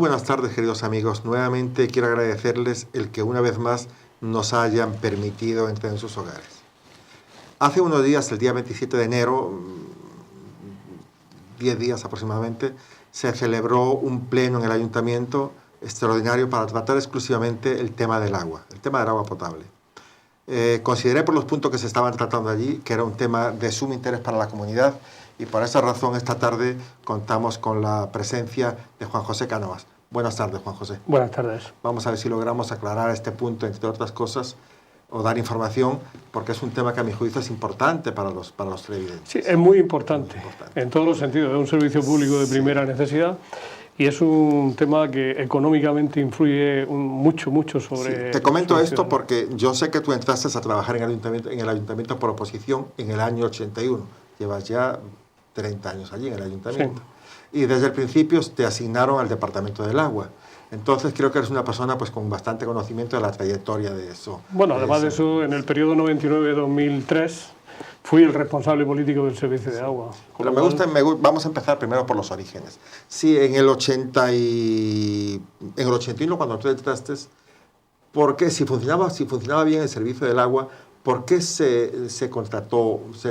buenas tardes, queridos amigos. Nuevamente quiero agradecerles el que una vez más nos hayan permitido entrar en sus hogares. Hace unos días, el día 27 de enero, 10 días aproximadamente, se celebró un pleno en el ayuntamiento extraordinario para tratar exclusivamente el tema del agua potable. Consideré por los puntos que se estaban tratando allí que era un tema de sumo interés para la comunidad y por esa razón esta tarde contamos con la presencia de Juan José Cánovas. Buenas tardes, Juan José. Buenas tardes. Vamos a ver si logramos aclarar este punto, entre otras cosas, o dar información, porque es un tema que a mi juicio es importante para los televidentes. Sí, es muy importante, en todos los sentidos. Es un servicio público de primera necesidad y es un tema que económicamente influye mucho sobre... Sí, te comento esto porque yo sé que tú entraste a trabajar en el ayuntamiento por oposición en el año 81. Llevas ya 30 años allí en el ayuntamiento. Sí. Y desde el principio te asignaron al Departamento del Agua. Entonces creo que eres una persona pues con bastante conocimiento de la trayectoria de eso. Bueno, además de eso, en el periodo 99-2003 fui el responsable político del servicio de agua. Pero vamos a empezar primero por los orígenes. Sí, en el 81 cuando tú entraste, ¿por qué? Si funcionaba bien el servicio del agua, ¿por qué se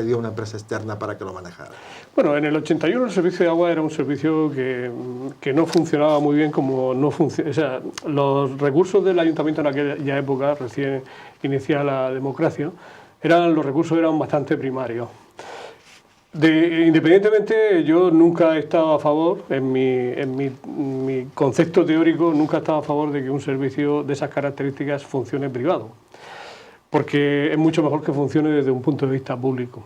dio una empresa externa para que lo manejara? Bueno, en el 81 el servicio de agua era un servicio que no funcionaba muy bien como no funciona. O sea, los recursos del ayuntamiento en aquella época, recién iniciada la democracia, los recursos eran bastante primarios. Independientemente, yo nunca he estado a favor, en mi concepto teórico, nunca he estado a favor de que un servicio de esas características funcione privado, porque es mucho mejor que funcione desde un punto de vista público.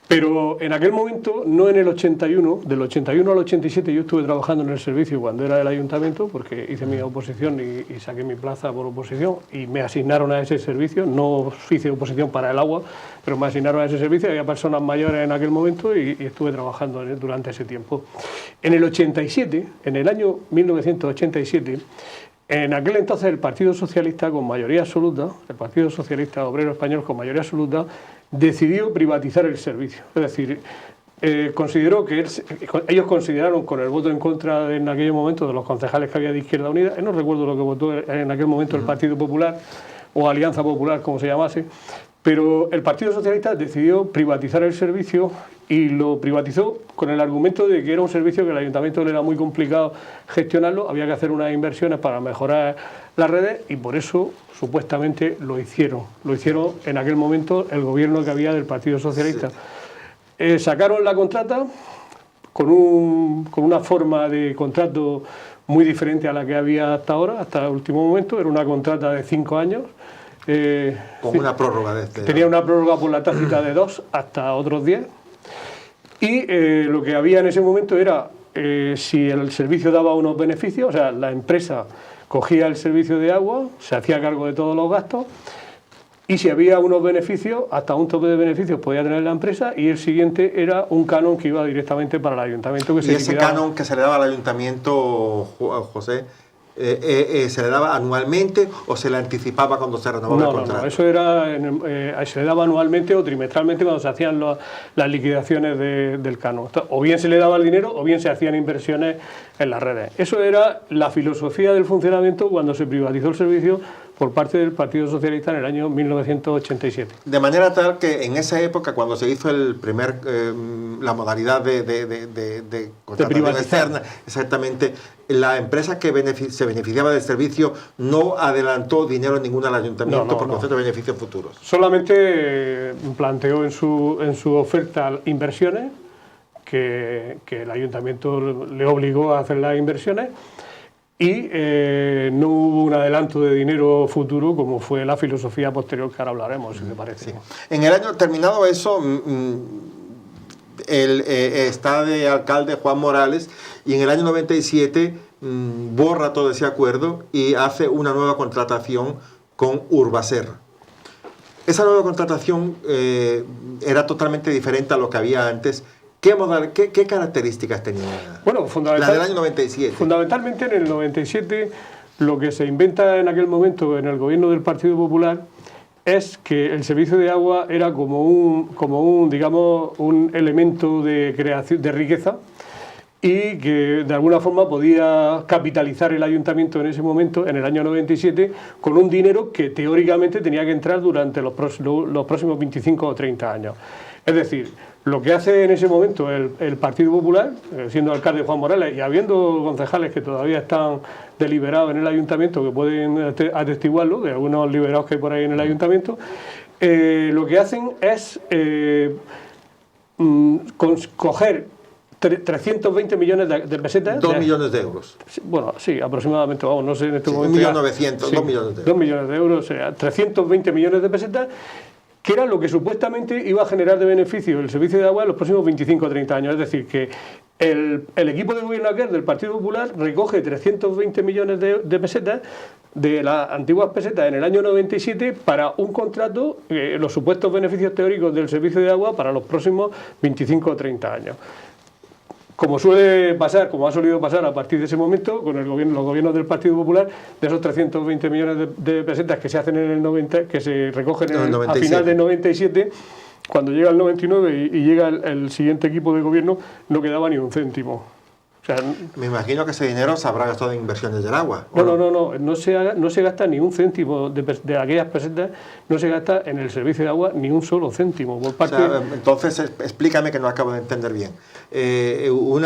Pero en aquel momento, no en el 81, del 81 al 87 yo estuve trabajando en el servicio cuando era del ayuntamiento, porque hice mi oposición y saqué mi plaza por oposición y me asignaron a ese servicio. No hice oposición para el agua, pero me asignaron a ese servicio. Había personas mayores en aquel momento y estuve trabajando durante ese tiempo. En el 87, en el año 1987, en aquel entonces el Partido Socialista con mayoría absoluta, el Partido Socialista Obrero Español con mayoría absoluta, decidió privatizar el servicio. Es decir, ellos consideraron con el voto en contra en aquel momento de los concejales que había de Izquierda Unida, no recuerdo lo que votó en aquel momento el Partido Popular o Alianza Popular, como se llamase, pero el Partido Socialista decidió privatizar el servicio y lo privatizó con el argumento de que era un servicio que al ayuntamiento le era muy complicado gestionarlo, había que hacer unas inversiones para mejorar las redes y por eso supuestamente lo hicieron. Lo hicieron en aquel momento el gobierno que había del Partido Socialista. Sí. Sacaron la contrata con una forma de contrato muy diferente a la que había hasta ahora, hasta el último momento. Era una contrata de 5 años. Con una prórroga de este. Tenía una prórroga por la tácita de 2 hasta otros 10. Y lo que había en ese momento era, si el servicio daba unos beneficios, o sea, la empresa cogía el servicio de agua, se hacía cargo de todos los gastos, y si había unos beneficios, hasta un tope de beneficios podía tener la empresa, y el siguiente era un canon que iba directamente para el ayuntamiento. ¿Y ese canon que se le daba al ayuntamiento, José, se le daba anualmente o se le anticipaba cuando se renovaba el contrato? No, eso era, se le daba anualmente o trimestralmente cuando se hacían las liquidaciones del canon. O bien se le daba el dinero o bien se hacían inversiones en las redes. Eso era la filosofía del funcionamiento cuando se privatizó el servicio por parte del Partido Socialista en el año 1987. De manera tal que en esa época, cuando se hizo la modalidad de contratación externa, exactamente, la empresa que se beneficiaba del servicio no adelantó dinero ninguno al ayuntamiento por concepto de beneficios futuros. Solamente planteó en su oferta inversiones, que el ayuntamiento le obligó a hacer las inversiones, y no hubo un adelanto de dinero futuro como fue la filosofía posterior, que ahora hablaremos, si te parece. Sí. En el año terminado eso, está de alcalde Juan Morales y en el año 97 borra todo ese acuerdo y hace una nueva contratación con Urbaser. Esa nueva contratación era totalmente diferente a lo que había antes. ¿Qué características tenía? Bueno, la del año 97. Fundamentalmente en el 97 lo que se inventa en aquel momento en el gobierno del Partido Popular es que el servicio de agua era como un elemento de creación de riqueza y que de alguna forma podía capitalizar el ayuntamiento en ese momento, en el año 97, con un dinero que teóricamente tenía que entrar durante los próximos 25 o 30 años. Es decir, lo que hace en ese momento el Partido Popular, siendo alcalde Juan Morales y habiendo concejales que todavía están deliberados en el ayuntamiento, que pueden atestiguarlo, de algunos liberados que hay por ahí en el ayuntamiento, lo que hacen es coger 320 millones de pesetas. 2 millones de euros. Bueno, sí, aproximadamente, vamos, no sé en este momento. 1.900.000, sí, 2 millones de euros. 2 millones de euros, o sea, 320 millones de pesetas, que era lo que supuestamente iba a generar de beneficio el servicio de agua en los próximos 25 o 30 años. Es decir, que el equipo de gobierno aquel del Partido Popular recoge 320 millones de pesetas de las antiguas pesetas en el año 97 para un contrato, los supuestos beneficios teóricos del servicio de agua para los próximos 25 o 30 años. Como suele pasar, como ha solido pasar a partir de ese momento, con los gobiernos del Partido Popular, de esos 320 millones de pesetas que se hacen en el 90, que se recogen a final del 97, cuando llega el 99 y llega el siguiente equipo de gobierno, no quedaba ni un céntimo. O sea, me imagino que ese dinero se habrá gastado en inversiones del agua. No se gasta ni un céntimo de aquellas pesetas, no se gasta en el servicio de agua ni un solo céntimo. Por parte entonces, explícame que no acabo de entender bien. Un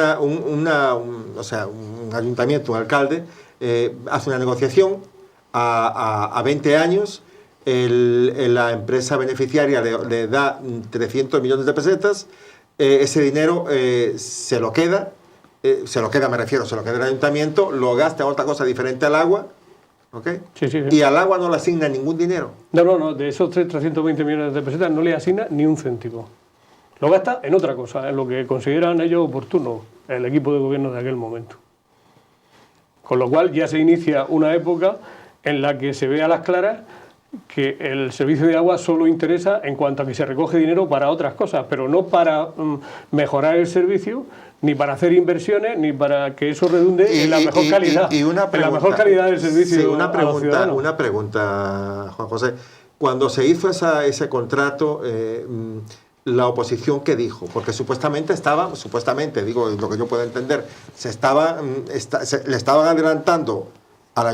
ayuntamiento, un alcalde, hace una negociación a 20 años, la empresa beneficiaria le da 300 millones de pesetas, ese dinero se lo queda, me refiero, se lo queda el ayuntamiento, lo gasta en otra cosa diferente al agua, ¿ok? Sí. Y al agua no le asigna ningún dinero. No, de esos 320 millones de pesetas no le asigna ni un céntimo. Lo gasta en otra cosa, en lo que consideran ellos oportuno, el equipo de gobierno de aquel momento. Con lo cual ya se inicia una época en la que se ve a las claras que el servicio de agua solo interesa en cuanto a que se recoge dinero para otras cosas, pero no para mejorar el servicio, ni para hacer inversiones, ni para que eso redunde en la mejor calidad, en la mejor calidad del servicio. Sí, una pregunta, Juan José. Cuando se hizo ese contrato, la oposición, ¿qué dijo? Porque supuestamente, digo lo que yo puedo entender, le estaban adelantando a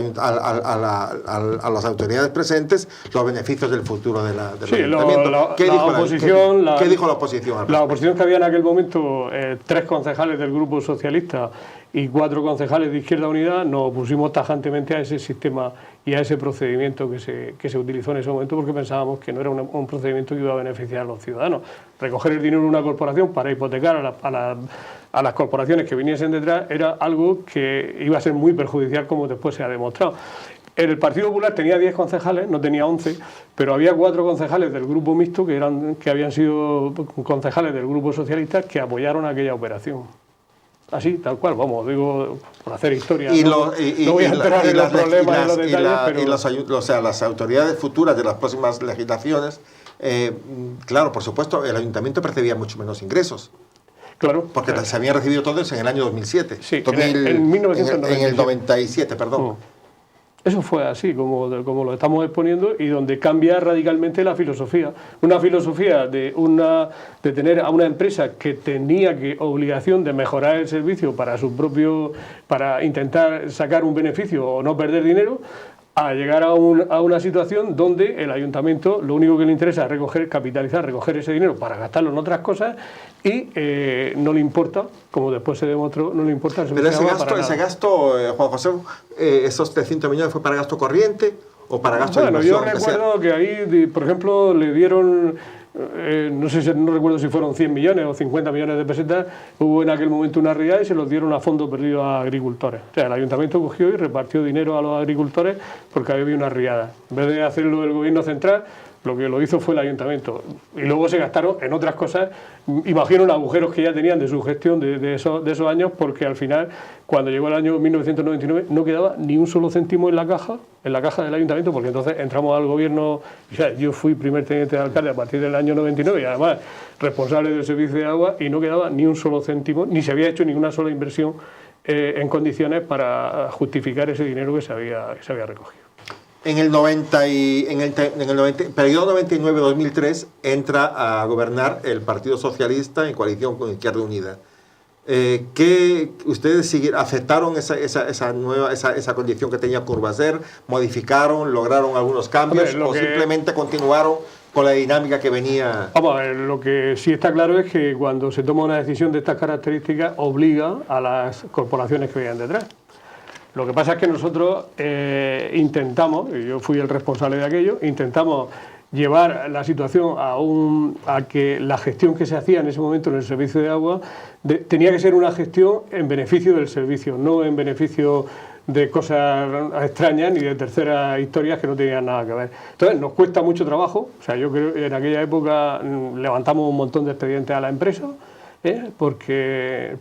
las autoridades presentes los beneficios del futuro del ayuntamiento. ¿Qué dijo la oposición? La oposición, que había en aquel momento 3 concejales del Grupo Socialista y 4 concejales de Izquierda Unida, nos opusimos tajantemente a ese sistema y a ese procedimiento que se utilizó en ese momento, porque pensábamos que no era un procedimiento que iba a beneficiar a los ciudadanos. Recoger el dinero de una corporación para hipotecar a las corporaciones que viniesen detrás era algo que iba a ser muy perjudicial, como después se ha demostrado. El Partido Popular tenía 10 concejales, no tenía 11, pero había 4 concejales del Grupo Mixto que habían sido concejales del Grupo Socialista que apoyaron aquella operación. Así, tal cual, vamos, digo, por hacer historia. No voy a entrar en los problemas y los detalles, pero las autoridades futuras de las próximas legislaciones, claro, por supuesto, el ayuntamiento percibía mucho menos ingresos. Claro. Porque se habían recibido todos en el año 2007. Sí, en 1997. En el 97, perdón. Eso fue así, como lo estamos exponiendo, y donde cambia radicalmente la filosofía. Una filosofía de tener a una empresa que tenía obligación de mejorar el servicio para intentar sacar un beneficio o no perder dinero, a llegar a una situación donde el ayuntamiento lo único que le interesa es recoger ese dinero para gastarlo en otras cosas y no le importa, como después se demostró, no le importa el servicio. Pero ese gasto, Juan José, esos 300 millones, ¿fue para gasto corriente o para gasto de inversión? Yo recuerdo que ahí, por ejemplo, le dieron, no recuerdo si fueron 100 millones o 50 millones de pesetas, hubo en aquel momento una riada y se los dieron a fondo perdido a agricultores. O sea, el ayuntamiento cogió y repartió dinero a los agricultores porque había una riada. En vez de hacerlo el gobierno central, lo que lo hizo fue el ayuntamiento. Y luego se gastaron en otras cosas, imagino los agujeros que ya tenían de su gestión de esos años, porque al final, cuando llegó el año 1999, no quedaba ni un solo céntimo en la caja del ayuntamiento, porque entonces entramos al gobierno, o sea, yo fui primer teniente de alcalde a partir del año 99 y además responsable del servicio de agua, y no quedaba ni un solo céntimo, ni se había hecho ninguna sola inversión en condiciones para justificar ese dinero que se había recogido. En el periodo 99-2003 entra a gobernar el Partido Socialista en coalición con Izquierda Unida. ¿qué ustedes aceptaron esa condición que tenía Curvaser? ¿Modificaron, lograron algunos cambios o simplemente continuaron con la dinámica que venía? Vamos a ver, lo que sí está claro es que cuando se toma una decisión de estas características obliga a las corporaciones que vayan detrás. Lo que pasa es que nosotros intentamos, y yo fui el responsable de aquello, intentamos llevar la situación a que la gestión que se hacía en ese momento en el servicio de agua tenía que ser una gestión en beneficio del servicio, no en beneficio de cosas extrañas ni de terceras historias que no tenían nada que ver. Entonces nos cuesta mucho trabajo, o sea, yo creo que en aquella época levantamos un montón de expedientes a la empresa, porque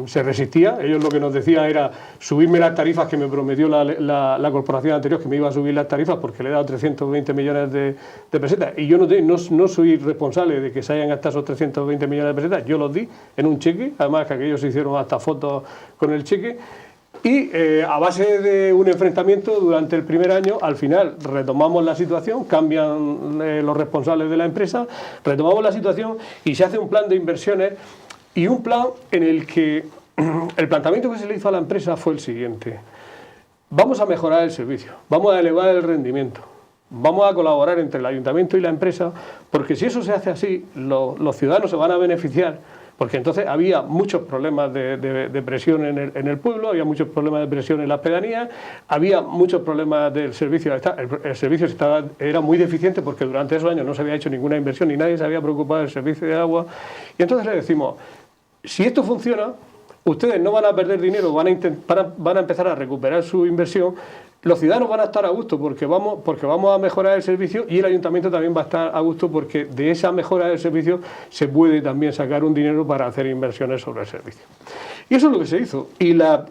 se resistía. Ellos lo que nos decían era subirme las tarifas que me prometió la corporación anterior, que me iba a subir las tarifas porque le he dado 320 millones de pesetas, y yo no soy responsable de que se hayan gastado esos 320 millones de pesetas. Yo los di en un cheque, además que aquellos se hicieron hasta fotos con el cheque. Y a base de un enfrentamiento durante el primer año, al final retomamos la situación, cambian los responsables de la empresa, retomamos la situación y se hace un plan de inversiones, y un plan en el que el planteamiento que se le hizo a la empresa fue el siguiente: vamos a mejorar el servicio, vamos a elevar el rendimiento, vamos a colaborar entre el ayuntamiento y la empresa, porque si eso se hace así, los ciudadanos se van a beneficiar. Porque entonces había muchos problemas de presión en el pueblo, había muchos problemas de presión en las pedanías, había muchos problemas del servicio. El servicio era muy deficiente porque durante esos años no se había hecho ninguna inversión y nadie se había preocupado del servicio de agua. Y entonces le decimos, si esto funciona, ustedes no van a perder dinero, van a empezar a recuperar su inversión. Los ciudadanos van a estar a gusto porque vamos a mejorar el servicio, y el ayuntamiento también va a estar a gusto porque de esa mejora del servicio se puede también sacar un dinero para hacer inversiones sobre el servicio. Y eso es lo que se hizo. Y a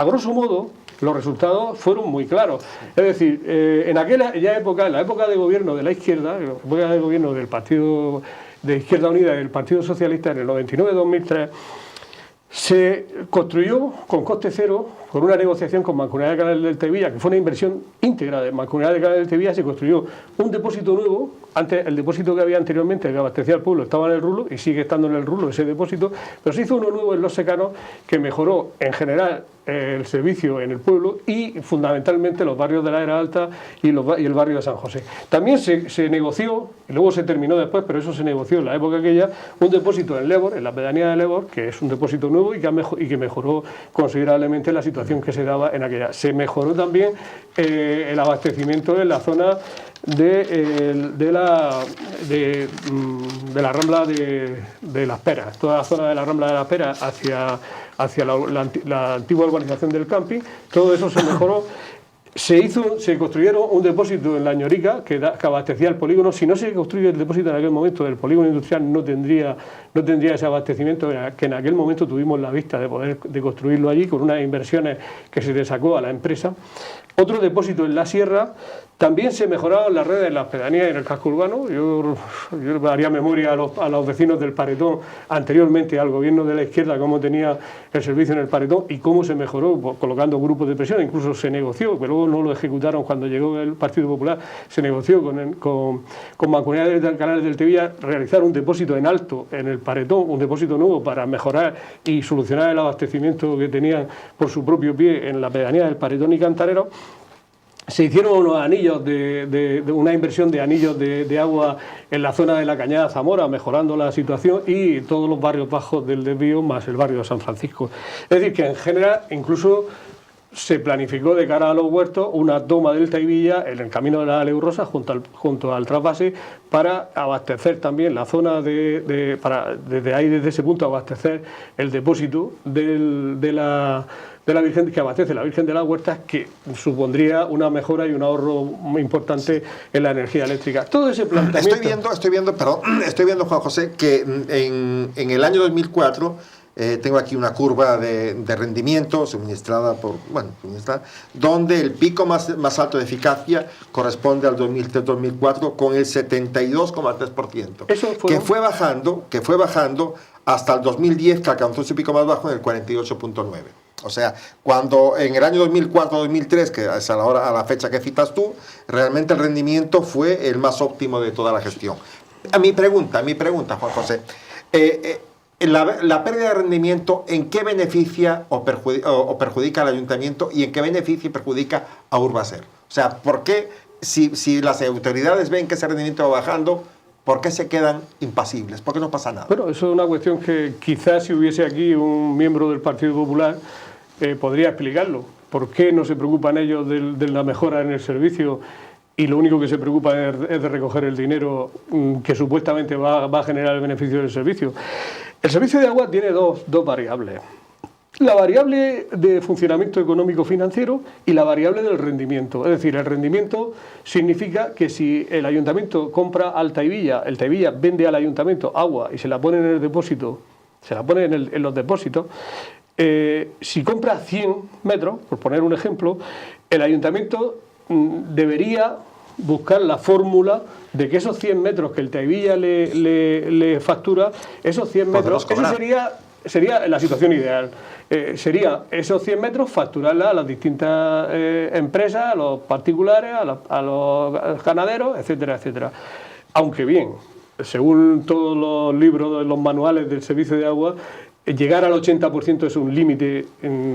grosso modo, los resultados fueron muy claros. Es decir, en la época de gobierno de la izquierda, en la época de gobierno del Partido de Izquierda Unida y del Partido Socialista, en el 99-2003, se construyó con coste cero, con una negociación con Mancomunidad de Canales del Tevilla, que fue una inversión íntegra de Mancomunidad de Canales del Tevilla. Se construyó un depósito nuevo. Antes, el depósito que había anteriormente, que abastecía al pueblo, estaba en el rulo y sigue estando en el rulo ese depósito, pero se hizo uno nuevo en Los Secanos que mejoró en general el servicio en el pueblo y fundamentalmente los barrios de la Era Alta y el barrio de San José. También se negoció, y luego se terminó después, pero eso se negoció en la época aquella, un depósito en Lebor, en la pedanía de Lebor, que es un depósito nuevo y que mejoró considerablemente la situación que se daba en aquella. Se mejoró también el abastecimiento en la zona de la Rambla de Las Peras, toda la zona de la Rambla de Las Peras hacia la antigua urbanización del camping. Todo eso se mejoró. Se construyeron un depósito en La Ñorica que abastecía el polígono. Si no se construye el depósito en aquel momento, el polígono industrial no tendría ese abastecimiento que en aquel momento tuvimos la vista de construirlo allí, con unas inversiones que se le sacó a la empresa. Otro depósito en la Sierra. También se mejoraron las redes en las pedanías y en el casco urbano. Yo haría memoria a los vecinos del Paretón, anteriormente al gobierno de la izquierda, cómo tenía el servicio en el Paretón y cómo se mejoró colocando grupos de presión. Incluso se negoció, pero luego no lo ejecutaron cuando llegó el Partido Popular, se negoció con Mancomunidad de Canales del Tevilla realizar un depósito en alto en el Paretón, un depósito nuevo para mejorar y solucionar el abastecimiento que tenían por su propio pie en la pedanía del Paretón y Cantarero. Se hicieron unos anillos una inversión de anillos de agua en la zona de la Cañada Zamora, mejorando la situación, y todos los barrios bajos del desvío, más el barrio de San Francisco. Es decir, que en general incluso se planificó de cara a los huertos una toma del Taivilla en el camino de la Aleurosa junto al trasvase para abastecer también la zona desde ese punto abastecer el depósito de la Virgen, que abastece la Virgen de las Huertas, que supondría una mejora y un ahorro muy importante en la energía eléctrica. Todo ese planteamiento... Estoy viendo, Juan José, que en el año 2004 tengo aquí una curva de rendimiento suministrada donde el pico más alto de eficacia corresponde al 2003-2004 con el 72,3%, que fue bajando hasta el 2010, que alcanzó su pico más bajo en el 48,9%. O sea, cuando en el año 2004-2003, que es a la fecha que citas tú, realmente el rendimiento fue el más óptimo de toda la gestión. Mi pregunta, Juan José, la pérdida de rendimiento, ¿en qué beneficia o perjudica al ayuntamiento y en qué beneficia y perjudica a Urbaser? O sea, ¿por qué, si las autoridades ven que ese rendimiento va bajando, por qué se quedan impasibles? ¿Por qué no pasa nada? Bueno, eso es una cuestión que quizás si hubiese aquí un miembro del Partido Popular podría explicarlo. ¿Por qué no se preocupan ellos de la mejora en el servicio y lo único que se preocupa es de recoger el dinero que supuestamente va a generar el beneficio del servicio? El servicio de agua tiene dos variables. La variable de funcionamiento económico-financiero y la variable del rendimiento. Es decir, el rendimiento significa que si el ayuntamiento compra al Tahivilla, el Tahivilla vende al ayuntamiento agua y se la pone en el depósito, se la pone en los depósitos, si compra 100 metros, por poner un ejemplo, el ayuntamiento debería buscar la fórmula de que esos 100 metros que el Tahivilla le factura, esos 100 metros, eso sería la situación ideal. Sería esos 100 metros facturarla a las distintas empresas, a los particulares, a los ganaderos, etcétera, etcétera. Aunque bien, según todos los libros, los manuales del servicio de agua, llegar al 80% es un límite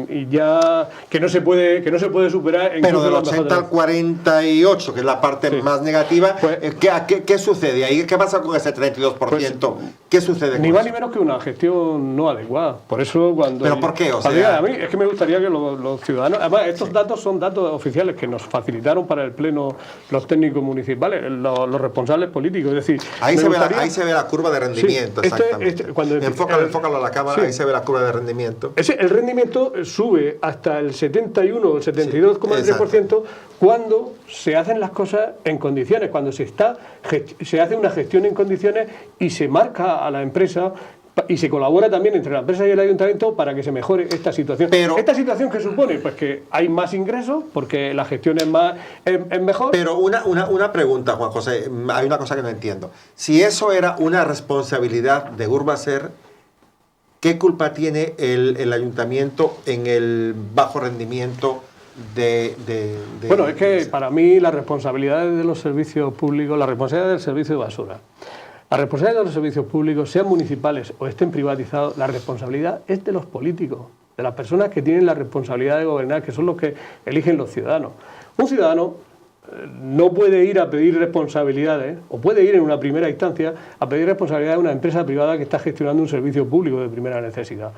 y ya que no se puede superar. Pero del 80 al 48, que es la parte más negativa, pues, ¿qué sucede ahí? ¿Qué pasa con ese 32%? Pues, ¿qué sucede? Ni más ni menos que una gestión no adecuada. Por eso cuando... ¿Pero por qué? O sea, a mí es que me gustaría que los ciudadanos... Además, estos datos son datos oficiales que nos facilitaron para el Pleno los técnicos municipales, los responsables políticos. Es decir, ahí se ve la curva de rendimiento, sí, exactamente. Enfócalo a la cámara. Sí. Ahí se ve la curva de rendimiento. El rendimiento sube hasta el 71 o el 72,3% cuando se hacen las cosas en condiciones, cuando se hace una gestión en condiciones y se marca a la empresa y se colabora también entre la empresa y el ayuntamiento para que se mejore esta situación. ¿Esta situación qué supone? Pues que hay más ingresos porque la gestión es mejor. Pero una pregunta, Juan José, hay una cosa que no entiendo. Si eso era una responsabilidad de Urbaser, ¿qué culpa tiene el ayuntamiento en el bajo rendimiento Bueno, es que para mí las responsabilidades de los servicios públicos, la responsabilidad del servicio de basura, la responsabilidad de los servicios públicos, sean municipales o estén privatizados, la responsabilidad es de los políticos, de las personas que tienen la responsabilidad de gobernar, que son los que eligen los ciudadanos. Un ciudadano no puede ir a pedir responsabilidades, o puede ir en una primera instancia a pedir responsabilidades a una empresa privada que está gestionando un servicio público de primera necesidad.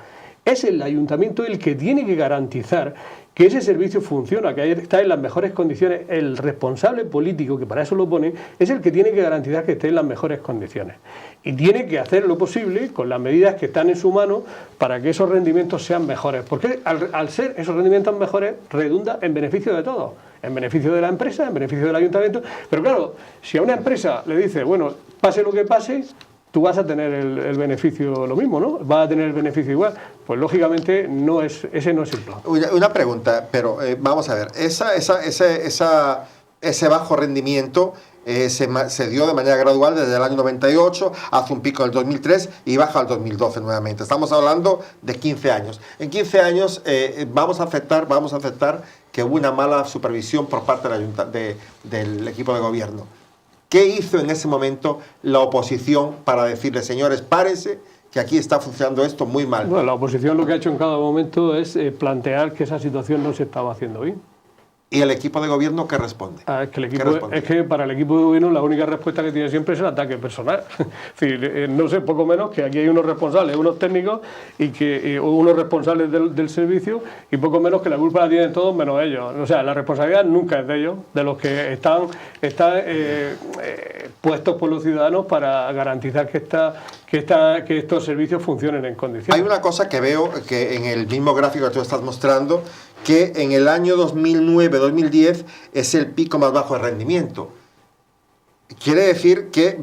Es el ayuntamiento el que tiene que garantizar que ese servicio funciona, que está en las mejores condiciones. El responsable político, que para eso lo pone, es el que tiene que garantizar que esté en las mejores condiciones. Y tiene que hacer lo posible con las medidas que están en su mano para que esos rendimientos sean mejores. Porque al ser esos rendimientos mejores, redunda en beneficio de todos. En beneficio de la empresa, en beneficio del ayuntamiento. Pero claro, si a una empresa le dice, bueno, pase lo que pase, tú vas a tener el beneficio lo mismo, ¿no? Vas a tener el beneficio igual. Pues lógicamente ese no es el plan. Una pregunta, pero vamos a ver, ese bajo rendimiento se dio de manera gradual desde el año 98, hace un pico en el 2003 y baja al 2012 nuevamente. Estamos hablando de 15 años. En 15 años vamos a aceptar que hubo una mala supervisión por parte del equipo de gobierno. ¿Qué hizo en ese momento la oposición para decirle, señores, párense, que aquí está funcionando esto muy mal? Bueno, la oposición lo que ha hecho en cada momento es plantear que esa situación no se estaba haciendo bien. ¿Y el equipo de gobierno qué responde? Es que para el equipo de gobierno la única respuesta que tiene siempre es el ataque personal. Es decir, no sé, poco menos que aquí hay unos responsables, unos técnicos y unos responsables del servicio, y poco menos que la culpa la tienen todos menos ellos. O sea, la responsabilidad nunca es de ellos, de los que están puestos por los ciudadanos para garantizar que estos servicios funcionen en condiciones. Hay una cosa que veo que en el mismo gráfico que tú estás mostrando, que en el año 2009-2010 es el pico más bajo de rendimiento. Quiere decir que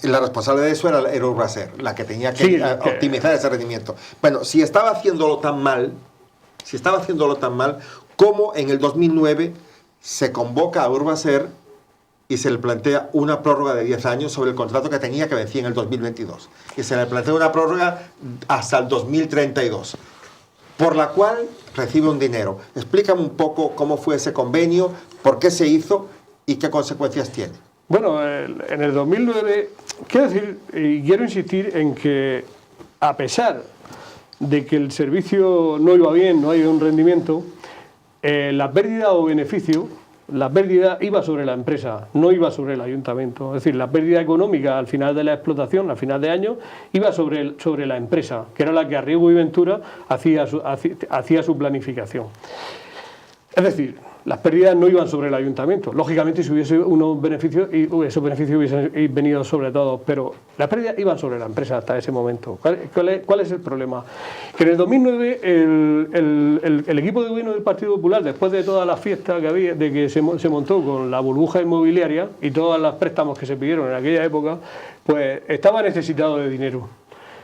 la responsable de eso era Urbaser, la que tenía que optimizar ese rendimiento. Bueno, si estaba haciéndolo tan mal, ¿cómo en el 2009 se convoca a Urbaser y se le plantea una prórroga de 10 años sobre el contrato que tenía, que vencía en el 2022? Y se le plantea una prórroga hasta el 2032, por la cual recibe un dinero. Explícame un poco cómo fue ese convenio, por qué se hizo y qué consecuencias tiene. Bueno, en el 2009, quiero decir, y quiero insistir en que a pesar de que el servicio no iba bien, no había un rendimiento, la pérdida o beneficio, la pérdida iba sobre la empresa, no iba sobre el ayuntamiento. Es decir, la pérdida económica al final de la explotación, al final de año, iba sobre la empresa, que era la que a riesgo y ventura hacía su planificación. Es decir, las pérdidas no iban sobre el ayuntamiento. Lógicamente, si hubiese unos beneficios, esos beneficios hubiesen venido sobre todo, pero las pérdidas iban sobre la empresa hasta ese momento. ¿Cuál es el problema? Que en el 2009 el equipo de gobierno del Partido Popular, después de todas las fiestas que había, de que se montó con la burbuja inmobiliaria y todos los préstamos que se pidieron en aquella época, pues estaba necesitado de dinero.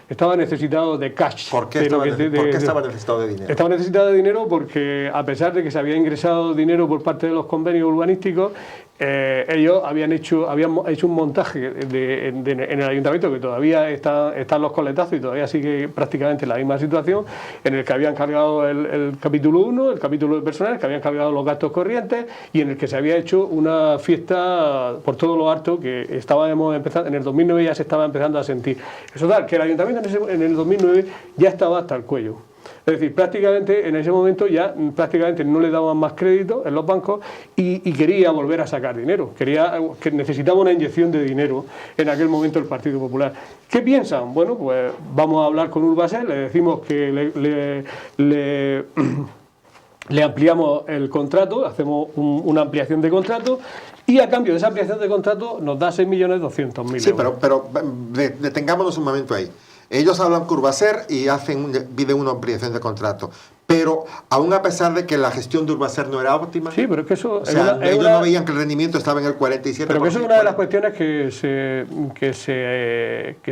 Estaba necesitado de cash. ¿Por qué estaba necesitado de dinero? Estaba necesitado de dinero porque, a pesar de que se había ingresado dinero por parte de los convenios urbanísticos, ellos habían hecho un montaje en el ayuntamiento que todavía están los coletazos y todavía sigue prácticamente la misma situación, en el que habían cargado el capítulo 1, el capítulo de personal, que habían cargado los gastos corrientes y en el que se había hecho una fiesta por todo lo harto que estábamos empezando, en el 2009 ya se estaba empezando a sentir. Eso tal, que el ayuntamiento en el 2009 ya estaba hasta el cuello. Es decir, prácticamente en ese momento ya prácticamente no le daban más crédito en los bancos y quería volver a sacar dinero. Que necesitaba una inyección de dinero en aquel momento el Partido Popular. ¿Qué piensan? Bueno, pues vamos a hablar con Urbaser, le decimos que le ampliamos el contrato, hacemos una ampliación de contrato y a cambio de esa ampliación de contrato nos da 6.200.000 euros. Sí, pero detengámonos un momento ahí. Ellos hablan con Urbaser y piden una ampliación de contrato. Pero aún a pesar de que la gestión de Urbaser no era óptima, sí, pero es que eso o sea, ellos no veían que el rendimiento estaba en el 47%. Pero que eso es una de las cuestiones que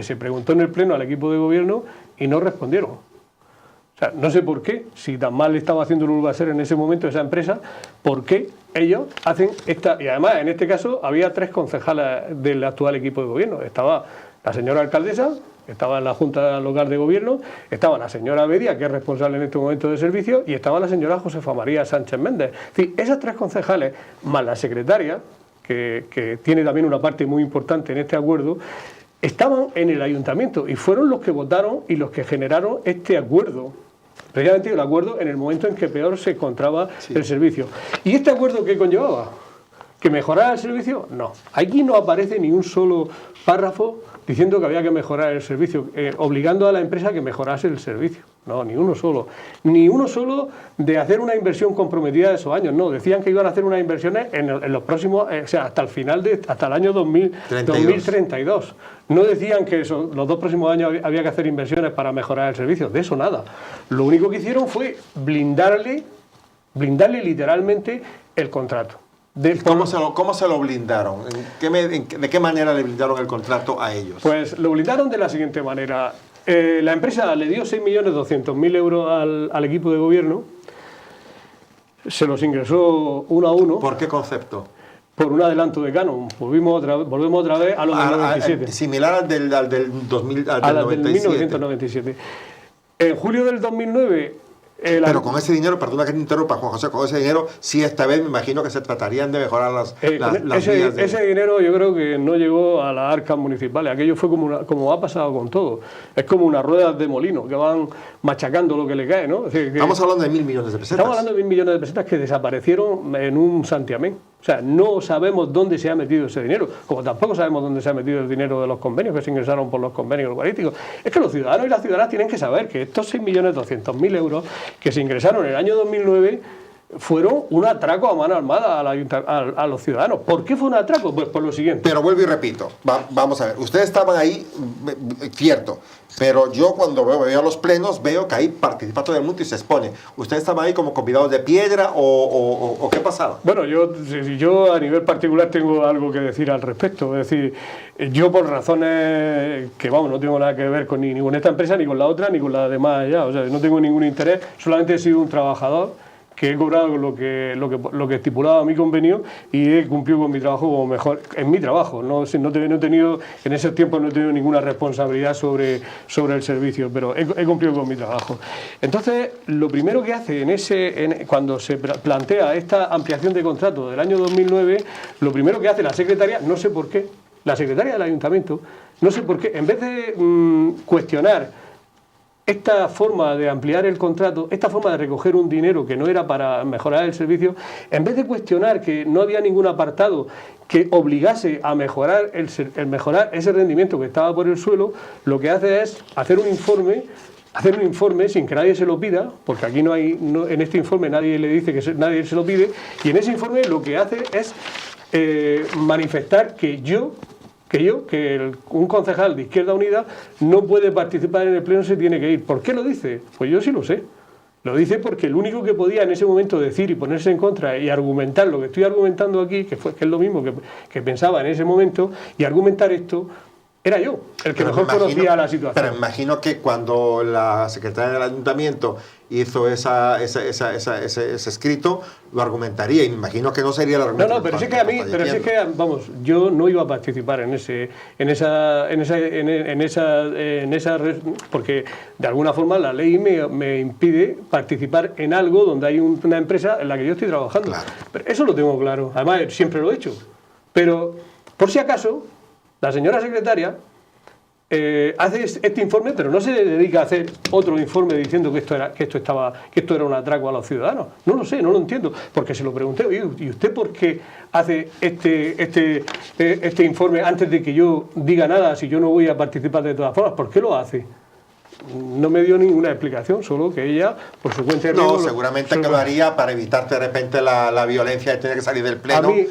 se preguntó en el Pleno al equipo de gobierno y no respondieron. O sea, no sé por qué, si tan mal estaba haciendo el Urbaser en ese momento esa empresa, ¿por qué ellos hacen esta? Y además, en este caso, había 3 concejales del actual equipo de gobierno. Estaba la señora alcaldesa, estaba en la Junta Local de Gobierno, estaba la señora Bedia, que es responsable en este momento de servicio, y estaba la señora Josefa María Sánchez Méndez. Es decir, esas 3 concejales, más la secretaria, que tiene también una parte muy importante en este acuerdo, estaban en el ayuntamiento y fueron los que votaron y los que generaron este acuerdo. Precisamente el acuerdo en el momento en que peor se encontraba el servicio. ¿Y este acuerdo qué conllevaba? ¿Que mejorara el servicio? No. Aquí no aparece ni un solo párrafo diciendo que había que mejorar el servicio, obligando a la empresa a que mejorase el servicio. No, ni uno solo. Ni uno solo de hacer una inversión comprometida de esos años. No, decían que iban a hacer unas inversiones en los próximos, o sea, hasta el año 2032. No decían que los 2 próximos años había que hacer inversiones para mejorar el servicio. De eso nada. Lo único que hicieron fue blindarle literalmente el contrato. ¿Cómo se lo blindaron? ¿De qué manera le blindaron el contrato a ellos? Pues lo blindaron de la siguiente manera. La empresa le dio 6.200.000 euros al equipo de gobierno, se los ingresó uno a uno. ¿Por qué concepto? Por un adelanto de canon. Volvemos otra vez a lo del 97. Similar al del 1997. En julio del 2009... Pero con ese dinero, perdona que te interrumpa, Juan José, con ese dinero, sí, esta vez me imagino que se tratarían de mejorar las vías. Ese dinero yo creo que no llegó a las arcas municipales. Aquello fue como ha pasado con todo. Es como unas ruedas de molino que van machacando lo que le cae, ¿no? Es decir, estamos hablando de 1.000 millones de pesetas. Estamos hablando de 1.000 millones de pesetas que desaparecieron en un santiamén. O sea, no sabemos dónde se ha metido ese dinero, como tampoco sabemos dónde se ha metido el dinero de los convenios que se ingresaron por los convenios urbanísticos. Es que los ciudadanos y las ciudadanas tienen que saber que estos 6.200.000 euros que se ingresaron en el año 2009 fueron un atraco a mano armada a los ciudadanos. ¿Por qué fue un atraco? Pues por lo siguiente. Pero vuelvo y repito, vamos a ver, ustedes estaban ahí, cierto, pero yo cuando veo los plenos veo que ahí participa todo el mundo y se expone. ¿Ustedes estaban ahí como convidados de piedra o qué pasaba? Bueno, yo a nivel particular tengo algo que decir al respecto. Es decir, yo por razones que, vamos, no tengo nada que ver ni con esta empresa, ni con la otra, ni con la demás allá. O sea, no tengo ningún interés, solamente he sido un trabajador que he cobrado lo que estipulaba mi convenio y he cumplido con mi trabajo como mejor, en mi trabajo. No he tenido, en ese tiempo no he tenido ninguna responsabilidad sobre el servicio, pero he cumplido con mi trabajo. Entonces, lo primero que hace cuando se plantea esta ampliación de contrato del año 2009, lo primero que hace la secretaria, no sé por qué, la secretaria del ayuntamiento, no sé por qué, en vez de cuestionar esta forma de ampliar el contrato, esta forma de recoger un dinero que no era para mejorar el servicio, en vez de cuestionar que no había ningún apartado que obligase a mejorar mejorar ese rendimiento que estaba por el suelo, lo que hace es hacer un informe sin que nadie se lo pida, porque aquí en este informe nadie le dice que nadie se lo pide, y en ese informe lo que hace es manifestar que un concejal de Izquierda Unida no puede participar en el pleno, se tiene que ir. ¿Por qué lo dice? Pues yo sí lo sé. Lo dice porque el único que podía en ese momento decir y ponerse en contra y argumentar lo que estoy argumentando aquí, que es lo mismo que pensaba en ese momento, y argumentar esto, era yo, el que mejor conocía la situación. Pero imagino que cuando la secretaria del ayuntamiento hizo ese escrito, lo argumentaría, y me imagino que no sería el argumento. No, pero sí que vamos, yo no iba a participar porque de alguna forma la ley me impide participar en algo donde hay una empresa en la que yo estoy trabajando. Claro. Pero eso lo tengo claro, además siempre lo he hecho. Pero, por si acaso, la señora secretaria hace este informe, pero no se dedica a hacer otro informe diciendo que esto era un atraco a los ciudadanos. No lo sé, no lo entiendo, porque se lo pregunté, oye, ¿y usted por qué hace este informe antes de que yo diga nada, si yo no voy a participar de todas formas? ¿Por qué lo hace? No me dio ninguna explicación, solo que ella, por su cuenta de riesgo... No, seguramente que lo haría para evitar de repente la violencia de tener que salir del pleno. A mí,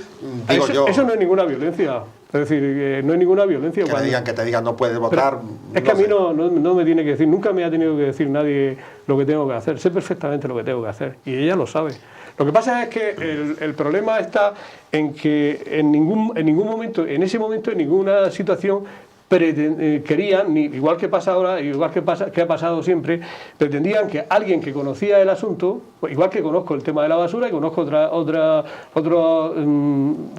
eso no es ninguna violencia. Es decir, no hay ninguna violencia. Que te digan no puedes votar. Es que a mí no me tiene que decir, nunca me ha tenido que decir nadie lo que tengo que hacer. Sé perfectamente lo que tengo que hacer y ella lo sabe. Lo que pasa es que el problema está en que en ningún momento, en ese momento, en ninguna situación querían, igual que pasa ahora, igual que ha pasado siempre, pretendían que alguien que conocía el asunto, igual que conozco el tema de la basura y conozco otro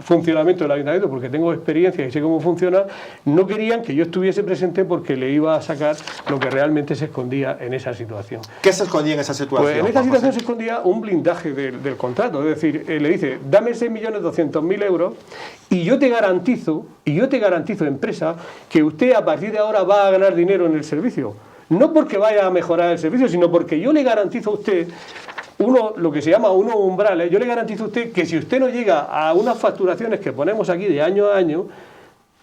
funcionamiento del ayuntamiento, porque tengo experiencia y sé cómo funciona, no querían que yo estuviese presente porque le iba a sacar lo que realmente se escondía en esa situación. ¿Qué se escondía en esa situación? Pues en esa situación se escondía un blindaje del contrato, es decir, le dice, dame 6.200.000 euros y yo te garantizo, empresa, que usted a partir de ahora va a ganar dinero en el servicio. No porque vaya a mejorar el servicio, sino porque yo le garantizo a usted lo que se llama unos umbrales. Yo le garantizo a usted que si usted no llega a unas facturaciones que ponemos aquí de año a año,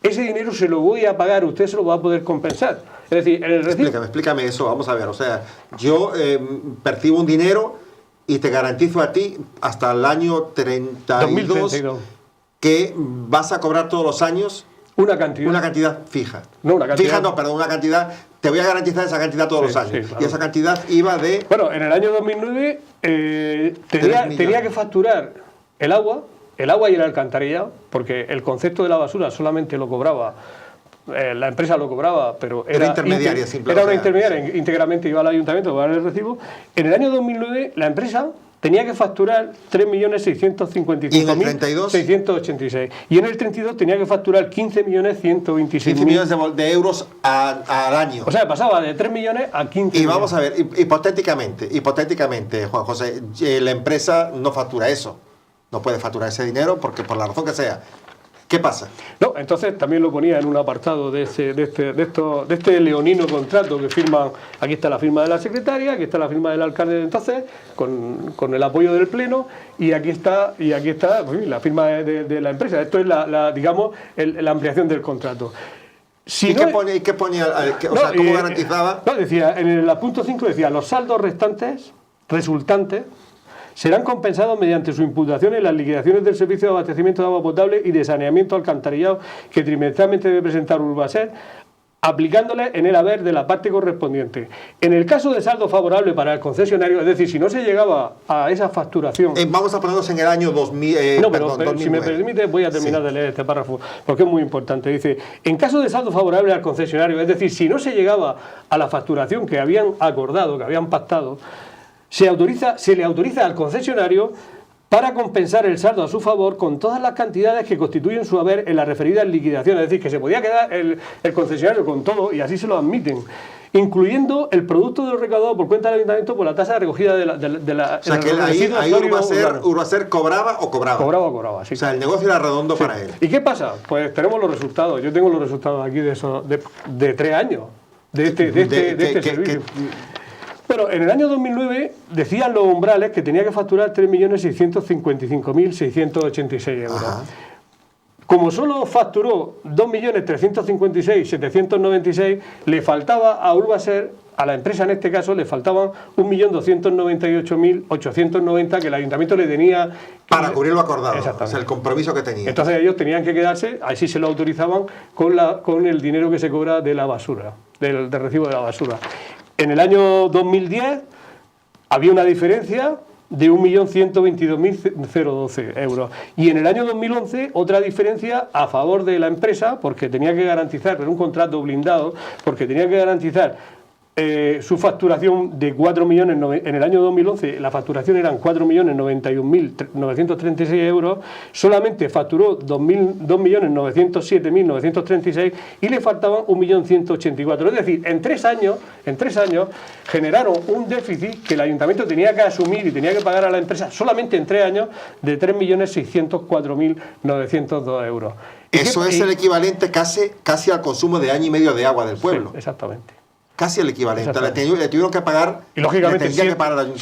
ese dinero se lo voy a pagar, usted se lo va a poder compensar. Es decir, en el recibo... Explícame eso, vamos a ver. O sea, yo percibo un dinero y te garantizo a ti hasta el año 2032 que vas a cobrar todos los años una cantidad fija. No, una cantidad... Fija no, perdón, una cantidad... Te voy a garantizar esa cantidad todos los años. Sí, claro. Y esa cantidad iba de... Bueno, en el año 2009 tenía que facturar el agua y el alcantarillado, porque el concepto de la basura solamente lo cobraba... la empresa lo cobraba, pero era intermediaria, era una intermediaria, íntegramente iba al ayuntamiento a pagar el recibo. En el año 2009 la empresa tenía que facturar 3.655.686. Y en el 32 tenía que facturar 15.126.000. 15 millones de euros al año. O sea, pasaba de 3 millones a 15 y vamos a ver, hipotéticamente, Juan José, la empresa no factura eso. No puede facturar ese dinero porque por la razón que sea. ¿Qué pasa? No, entonces también lo ponía en un apartado de este leonino contrato que firman. Aquí está la firma de la secretaria, aquí está la firma del alcalde de entonces, con el apoyo del pleno, y aquí está pues, la firma de la empresa. Esto es la ampliación del contrato. ¿Qué ponía? ¿Cómo garantizaba? No, decía, en el punto 5 decía, los saldos resultantes serán compensados mediante su imputación en las liquidaciones del servicio de abastecimiento de agua potable y de saneamiento alcantarillado que trimestralmente debe presentar Urbaser, aplicándole en el haber de la parte correspondiente. En el caso de saldo favorable para el concesionario, es decir, si no se llegaba a esa facturación... vamos a ponernos en el año 2000... pero si me permite voy a terminar de leer este párrafo, porque es muy importante. Dice, en caso de saldo favorable al concesionario, es decir, si no se llegaba a la facturación que habían acordado, que habían pactado, se le autoriza al concesionario para compensar el saldo a su favor con todas las cantidades que constituyen su haber en la referida liquidación. Es decir, que se podía quedar el concesionario con todo, y así se lo admiten, incluyendo el producto de lo recaudado por cuenta del ayuntamiento por la tasa de recogida de la... O sea, que ahí Urbaser cobraba o cobraba. Cobraba, sí. O sea, el negocio era redondo para él. ¿Y qué pasa? Pues tenemos los resultados. Yo tengo los resultados aquí de 3 años. de este servicio. Bueno, en el año 2009 decían los umbrales que tenía que facturar 3.655.686 euros. Ajá. Como solo facturó 2.356.796, le faltaba a Urbaser, a la empresa en este caso, le faltaban 1.298.890 que el ayuntamiento le tenía... Para cubrir lo acordado, o sea, el compromiso que tenía. Entonces ellos tenían que quedarse, así se lo autorizaban, con el dinero que se cobra de la basura, del recibo de la basura. En el año 2010 había una diferencia de 1.122.012 euros. Y en el año 2011 otra diferencia a favor de la empresa, porque tenía que garantizar, era un contrato blindado, porque tenía que garantizar su facturación de 4 millones, en el año 2011 la facturación eran 4.091.936 euros, solamente facturó 2.907.936 y le faltaban 1.184.000. Es decir, en tres años generaron un déficit que el ayuntamiento tenía que asumir y tenía que pagar a la empresa solamente en 3 años de 3.604.902 euros. Eso es el equivalente casi al consumo de año y medio de agua del pueblo. Sí, exactamente. Casi el equivalente. Le tuvieron que pagar. Y lógicamente, si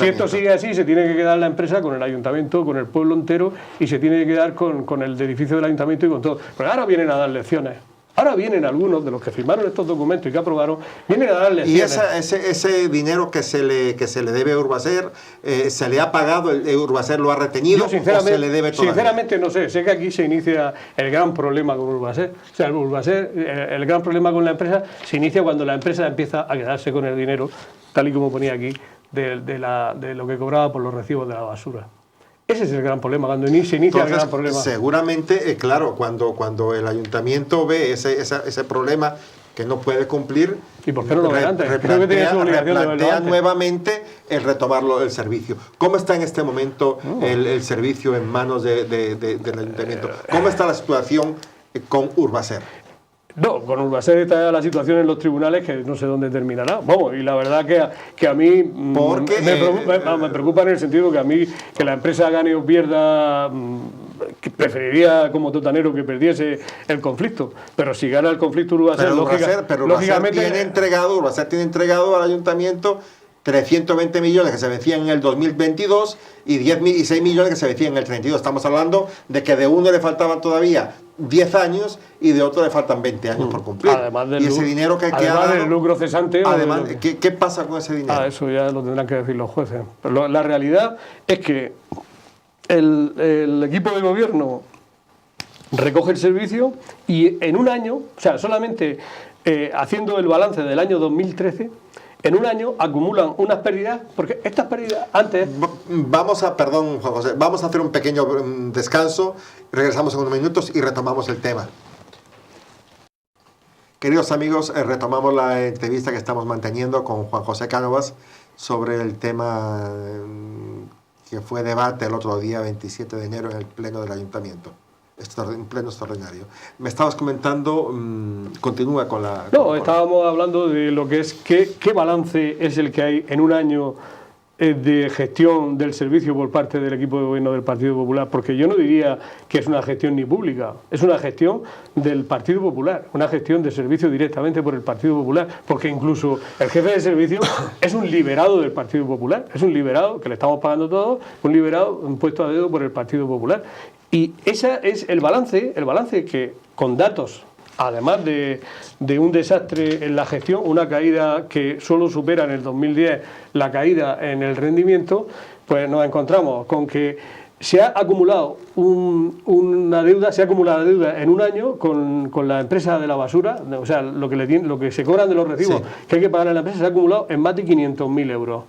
esto sigue así, se tiene que quedar la empresa con el ayuntamiento, con el pueblo entero, y se tiene que quedar con el edificio del ayuntamiento y con todo. Pero ahora vienen a dar lecciones. Ahora vienen algunos de los que firmaron estos documentos y que aprobaron, vienen a dar lecciones. Y ese dinero que se le debe a Urbaser, ¿se le ha pagado? ¿Urbaser lo ha retenido? Yo, sinceramente, ¿o se le debe todavía? Sinceramente no sé. Sé que aquí se inicia el gran problema con Urbaser. O sea, el gran problema con la empresa se inicia cuando la empresa empieza a quedarse con el dinero, tal y como ponía aquí, de lo que cobraba por los recibos de la basura. Ese es el gran problema, cuando se inicia el gran problema. Seguramente, claro, cuando el ayuntamiento ve ese problema que no puede cumplir, ¿y por qué no lo ve antes? Replantea nuevamente el retomarlo el servicio. ¿Cómo está en este momento el servicio en manos del ayuntamiento? ¿Cómo está la situación con Urbaser? No, con Urbaser está la situación en los tribunales que no sé dónde terminará. Vamos, y la verdad que a mí me preocupa en el sentido que a mí que la empresa gane o pierda, que preferiría como totanero que perdiese el conflicto. Pero si gana el conflicto Urbaser, lógicamente Urbaser tiene entregado al ayuntamiento 320 millones que se vencían en el 2022 y 6 millones que se vencían en el 32. Estamos hablando de que de uno le faltaban todavía 10 años y de otro le faltan 20 años por cumplir. Y ese dinero que ha dado, del lucro cesante. Además, ¿qué pasa con ese dinero? Eso ya lo tendrán que decir los jueces. Pero la realidad es que el equipo de gobierno recoge el servicio y en un año, o sea, solamente haciendo el balance del año 2013, en un año acumulan unas pérdidas, porque estas pérdidas antes... Perdón, Juan José, vamos a hacer un pequeño descanso, regresamos en unos minutos y retomamos el tema. Queridos amigos, retomamos la entrevista que estamos manteniendo con Juan José Cánovas sobre el tema que fue debate el otro día, 27 de enero, en el Pleno del Ayuntamiento. Un pleno extraordinario. Me estabas comentando, continúa con la... Estábamos hablando de lo que es, qué balance es el que hay en un año de gestión del servicio por parte del equipo de gobierno del Partido Popular, porque yo no diría que es una gestión ni pública, es una gestión del Partido Popular, una gestión de servicio directamente por el Partido Popular, porque incluso el jefe de servicio es un liberado del Partido Popular, es un liberado que le estamos pagando todos, un liberado puesto a dedo por el Partido Popular. Y ese es el balance que con datos, además de un desastre en la gestión, una caída que solo supera en el 2010 la caída en el rendimiento, pues nos encontramos con que se ha acumulado una deuda, en un año con la empresa de la basura, o sea, lo que se cobran de los recibos que hay que pagar a la empresa se ha acumulado en más de 500.000 euros.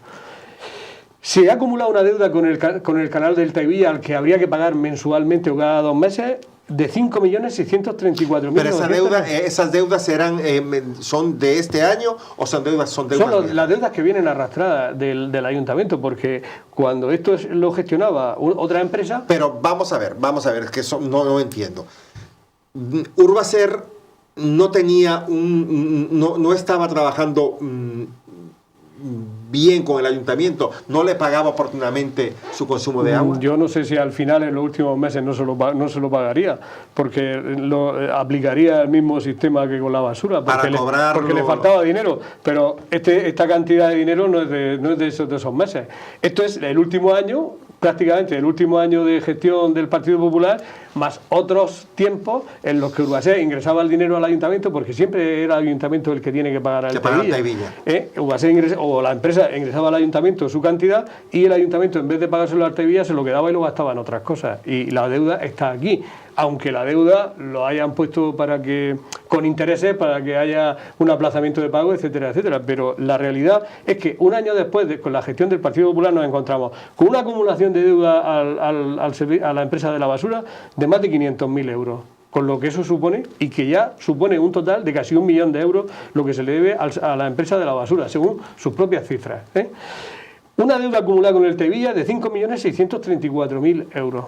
Se ha acumulado una deuda con el canal del Taivía al que habría que pagar mensualmente o cada 2 meses de 5.634.000. Pero esas deudas son de este año o son deudas Son las deudas que vienen arrastradas del ayuntamiento, porque cuando esto lo gestionaba otra empresa... Pero vamos a ver, es que no entiendo. Urbaser no tenía no estaba trabajando bien con el ayuntamiento, no le pagaba oportunamente su consumo de agua. Yo no sé si al final en los últimos meses no se lo pagaría, porque aplicaría el mismo sistema que con la basura, porque le faltaba dinero, pero esta cantidad de dinero no es de esos meses. Esto es el último año, prácticamente el último año de gestión del Partido Popular, más otros tiempos en los que Urbasés ingresaba el dinero al ayuntamiento, porque siempre era el ayuntamiento el que tiene que pagar al Tevilla. Urbasés o la empresa ingresaba al ayuntamiento su cantidad y el ayuntamiento, en vez de pagárselo al Tevilla, se lo quedaba y lo gastaba en otras cosas. Y la deuda está aquí. Aunque la deuda lo hayan puesto con intereses para que haya un aplazamiento de pago, etcétera, etcétera. Pero la realidad es que un año después, con la gestión del Partido Popular, nos encontramos con una acumulación de deuda a la empresa de la basura de más de 500.000 euros. Con lo que eso supone, y que ya supone un total de casi 1 millón de euros lo que se le debe a la empresa de la basura, según sus propias cifras. Una deuda acumulada con el Tevilla de 5.634.000 euros.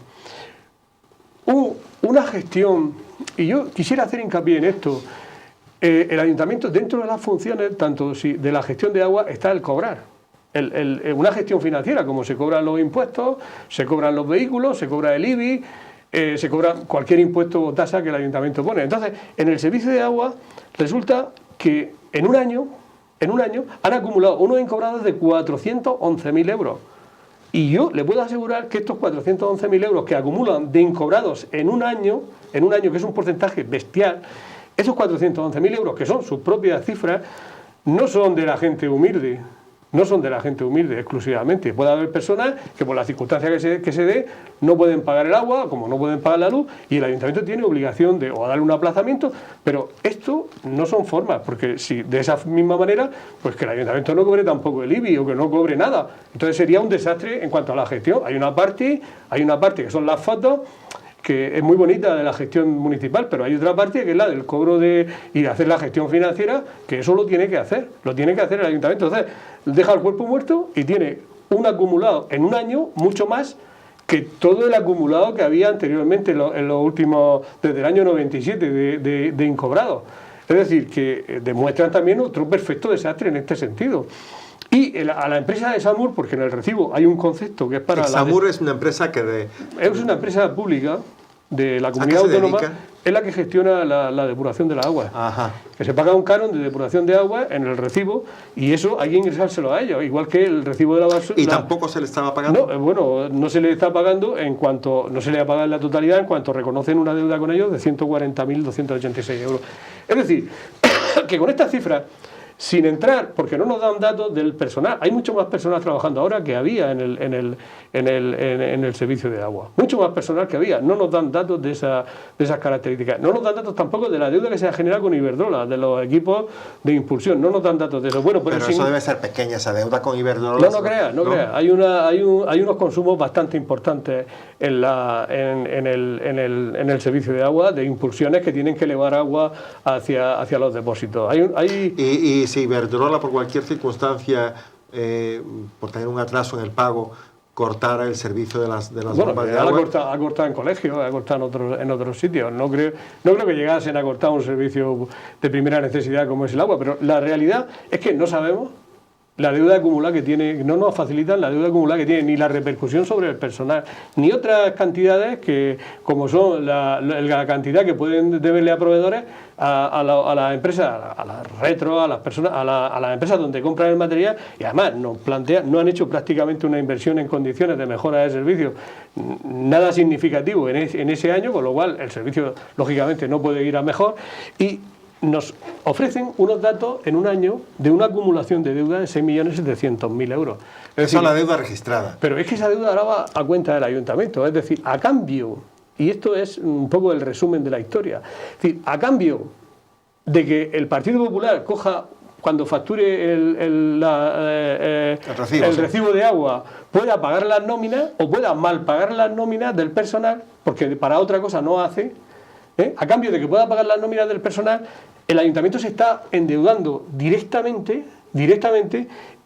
Una gestión, y yo quisiera hacer hincapié en esto, el ayuntamiento, dentro de las funciones, tanto de la gestión de agua, está el cobrar. Una gestión financiera, como se cobran los impuestos, se cobran los vehículos, se cobra el IBI, se cobra cualquier impuesto o tasa que el ayuntamiento pone. Entonces, en el servicio de agua, resulta que en un año han acumulado unos incobrados de 411.000 euros. Y yo le puedo asegurar que estos 411.000 euros que acumulan de incobrados en un año, que es un porcentaje bestial, esos 411.000 euros, que son sus propias cifras, no son de la gente humilde. No son de la gente humilde exclusivamente. Puede haber personas que por las circunstancias que se dé no pueden pagar el agua, como no pueden pagar la luz, y el ayuntamiento tiene obligación de darle un aplazamiento, pero esto no son formas, porque si de esa misma manera, pues que el ayuntamiento no cobre tampoco el IBI o que no cobre nada. Entonces sería un desastre en cuanto a la gestión. Hay una parte que son las fotos, que es muy bonita de la gestión municipal, pero hay otra parte que es la del cobro y de hacer la gestión financiera, que eso lo tiene que hacer el ayuntamiento. Entonces, deja el cuerpo muerto y tiene un acumulado en un año mucho más que todo el acumulado que había anteriormente en los últimos, desde el año 97 de incobrado. Es decir, que demuestran también otro perfecto desastre en este sentido. Y a la empresa de Samur, porque en el recibo hay un concepto que es para... Samur es una empresa es una empresa pública de la comunidad autónoma, es la que gestiona la depuración de la agua. Ajá. Que se paga un canon de depuración de agua en el recibo y eso hay que ingresárselo a ellos, igual que el recibo de la basura. ¿Y tampoco se le estaba pagando? No, bueno, no se le está pagando no se le ha pagado en la totalidad en cuanto reconocen una deuda con ellos de 140.286 euros. Es decir, que con estas cifras, sin entrar, porque no nos dan datos del personal, hay mucho más personal trabajando ahora que había en el servicio de agua, mucho más personal que había, no nos dan datos de esas características, no nos dan datos tampoco de la deuda que se ha generado con Iberdrola, de los equipos de impulsión, no nos dan datos de eso. Bueno, pero eso debe ser pequeña, esa deuda con Iberdrola. No creas, hay unos consumos bastante importantes en el servicio de agua, de impulsiones que tienen que elevar agua hacia los depósitos. Y si Iberdrola, por cualquier circunstancia, por tener un atraso en el pago, cortara el servicio de las bombas de agua... Ha cortado en colegios, ha cortado en otros sitios. No creo que llegasen a cortar un servicio de primera necesidad como es el agua, pero la realidad es que no sabemos la deuda acumulada que tiene, no nos facilitan la deuda acumulada que tiene, ni la repercusión sobre el personal, ni otras cantidades que, como son la cantidad que pueden deberle a proveedores a las empresas, a las retro, a las personas, a las empresas donde compran el material, y además no han hecho prácticamente una inversión en condiciones de mejora de servicio, nada significativo en ese año, con lo cual el servicio lógicamente no puede ir a mejor, y nos ofrecen unos datos en un año de una acumulación de deuda de 6.700.000 euros. Esa es la deuda registrada. Pero es que esa deuda ahora va a cuenta del ayuntamiento. Es decir, a cambio, y esto es un poco el resumen de la historia, es decir, a cambio de que el Partido Popular coja, cuando facture el recibo de agua, pueda pagar las nóminas o pueda mal pagar las nóminas del personal, porque para otra cosa no hace, a cambio de que pueda pagar las nóminas del personal, el ayuntamiento se está endeudando directamente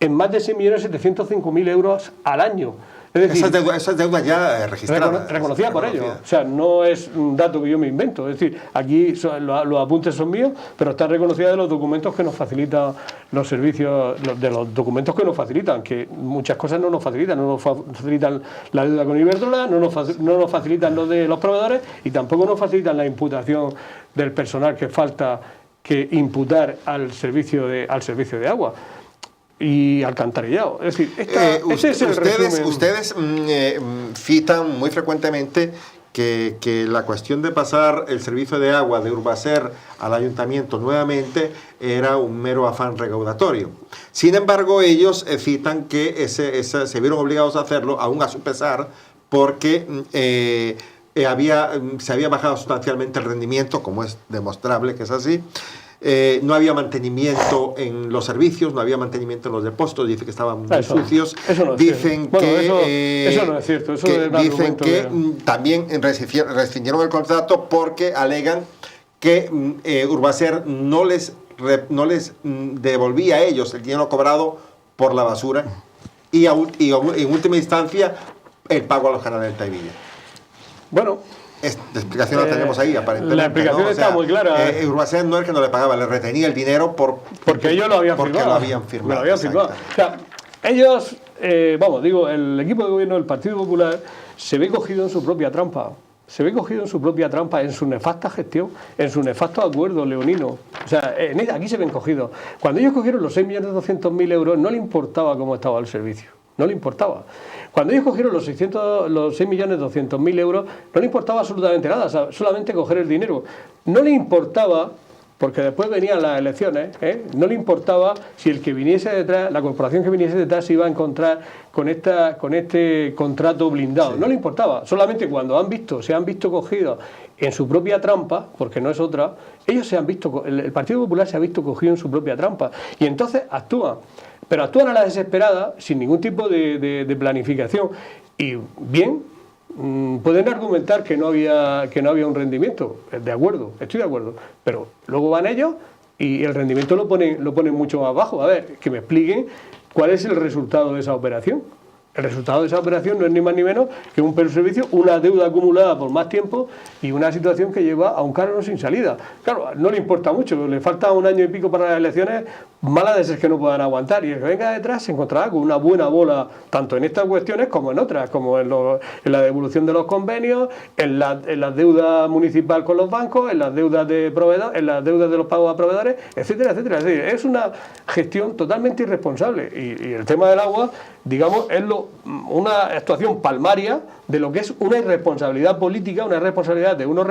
en más de 6.705.000 euros al año. Es decir, esa es deuda ya registrada. Reconocida por ellos. O sea, no es un dato que yo me invento. Es decir, aquí los apuntes son míos, pero está reconocida de los documentos que nos facilitan los servicios, de los documentos que nos facilitan, que muchas cosas no nos facilitan la deuda con Iberdrola, no nos facilitan lo de los proveedores y tampoco nos facilitan la imputación del personal que falta que imputar al servicio de agua y alcantarillado. Es decir, ese es el resumen. Ustedes citan muy frecuentemente que la cuestión de pasar el servicio de agua de Urbaser al ayuntamiento nuevamente era un mero afán recaudatorio. Sin embargo, ellos citan que se vieron obligados a hacerlo, aún a su pesar, porque se había bajado sustancialmente el rendimiento, como es demostrable que es así. No había mantenimiento en los servicios, no había mantenimiento en los depósitos, dice que estaban muy sucios. Eso no es dicen cierto. Que, eso no es cierto. Dicen que también rescindieron el contrato porque alegan que Urbaser no les devolvía a ellos el dinero cobrado por la basura y en última instancia el pago a los canales del Taivilla. Bueno, la explicación la tenemos ahí, aparentemente. La explicación, ¿no? Está muy clara. Urbaser no es que no le pagaba, le retenía el dinero porque ellos lo habían firmado. O sea, ellos, el equipo de gobierno del Partido Popular se ve cogido en su propia trampa. En su nefasta gestión, en su nefasto acuerdo leonino. O sea, aquí se ven cogidos. Cuando ellos cogieron los 6.200.000 euros, no le importaba cómo estaba el servicio. No le importaba. Cuando ellos cogieron los 6.200.000 euros, no le importaba absolutamente nada, solamente coger el dinero. No le importaba, porque después venían las elecciones, no le importaba si el que viniese detrás, la corporación que viniese detrás se iba a encontrar con este contrato blindado. Sí. No le importaba. Solamente cuando se han visto cogidos en su propia trampa, porque no es otra, el Partido Popular se ha visto cogido en su propia trampa. Y entonces actúan. Pero actúan a la desesperada, sin ningún tipo de planificación. Y bien, pueden argumentar que no había un rendimiento. De acuerdo, estoy de acuerdo. Pero luego van ellos y el rendimiento lo ponen mucho más bajo. A ver, que me expliquen cuál es el resultado de esa operación. El resultado de esa operación no es ni más ni menos que un peor servicio, una deuda acumulada por más tiempo y una situación que lleva a un carro sin salida. Claro, no le importa mucho, le falta 1 año y pico para las elecciones, mala de ser que no puedan aguantar, y el que venga detrás se encontrará con una buena bola, tanto en estas cuestiones como en otras, como en la devolución de los convenios, en la deuda municipal con los bancos, en las deudas de proveedores, en las deudas de los pagos a proveedores, etcétera, etcétera. Es decir, es una gestión totalmente irresponsable y el tema del agua, digamos, es una actuación palmaria de lo que es una irresponsabilidad política, una irresponsabilidad de unos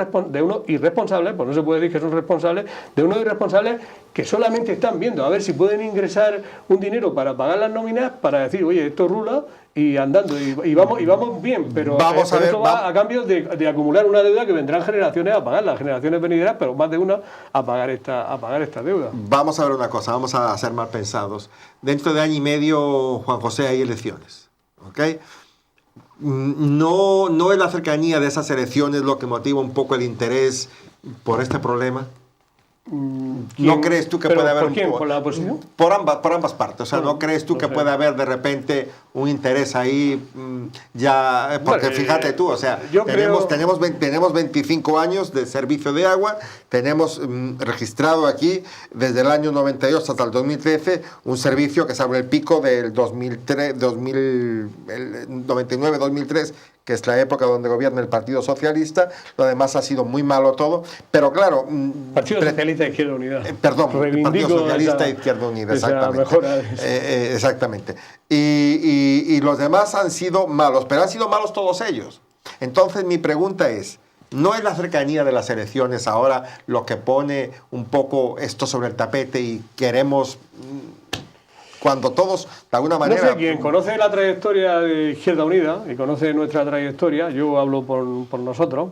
irresponsables, pues no se puede decir que son responsables, de unos irresponsables que solamente están viendo a ver si pueden ingresar un dinero para pagar las nóminas, para decir, oye, esto rula y andando, y vamos bien, pero eso va a cambio de acumular una deuda que vendrán generaciones a pagar, las generaciones venideras, pero más de una a pagar esta deuda. Vamos a ver una cosa, vamos a ser mal pensados. Dentro de año y medio, Juan José, hay elecciones, ¿ok? No es la cercanía de esas elecciones lo que motiva un poco el interés por este problema. ¿No crees tú que puede haber ¿por quién? ¿Por la oposición? Por ambas partes. O sea, ¿no crees tú que puede haber de repente un interés ahí ya? Porque fíjate tú, o sea, tenemos 25 años de servicio de agua, tenemos registrado aquí desde el año 98 hasta el 2013 un servicio que se abre el pico del 99-2003, que es la época donde gobierna el Partido Socialista. Lo demás ha sido muy malo todo, pero claro... Partido Socialista de Izquierda Unida. Perdón, el Partido Socialista de Izquierda Unida, exactamente. Exactamente. Y los demás han sido malos, pero han sido malos todos ellos. Entonces mi pregunta es, ¿no es la cercanía de las elecciones ahora lo que pone un poco esto sobre el tapete y queremos... Cuando todos, de alguna manera... No sé, quien conoce la trayectoria de Izquierda Unida y conoce nuestra trayectoria, yo hablo por nosotros,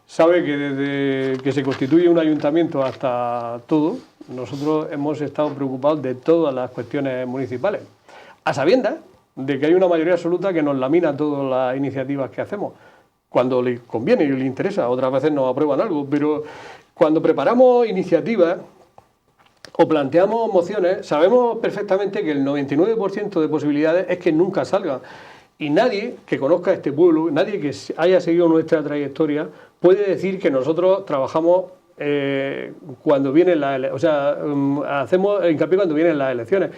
sabe que desde que se constituye un ayuntamiento hasta todo, nosotros hemos estado preocupados de todas las cuestiones municipales, a sabiendas de que hay una mayoría absoluta que nos lamina todas las iniciativas que hacemos, cuando le conviene y le interesa, otras veces nos aprueban algo, pero cuando preparamos iniciativas o planteamos mociones, sabemos perfectamente que el 99% de posibilidades es que nunca salgan. Y nadie que conozca este pueblo, nadie que haya seguido nuestra trayectoria, puede decir que nosotros trabajamos cuando vienen las elecciones, o sea, hacemos hincapié cuando vienen las elecciones.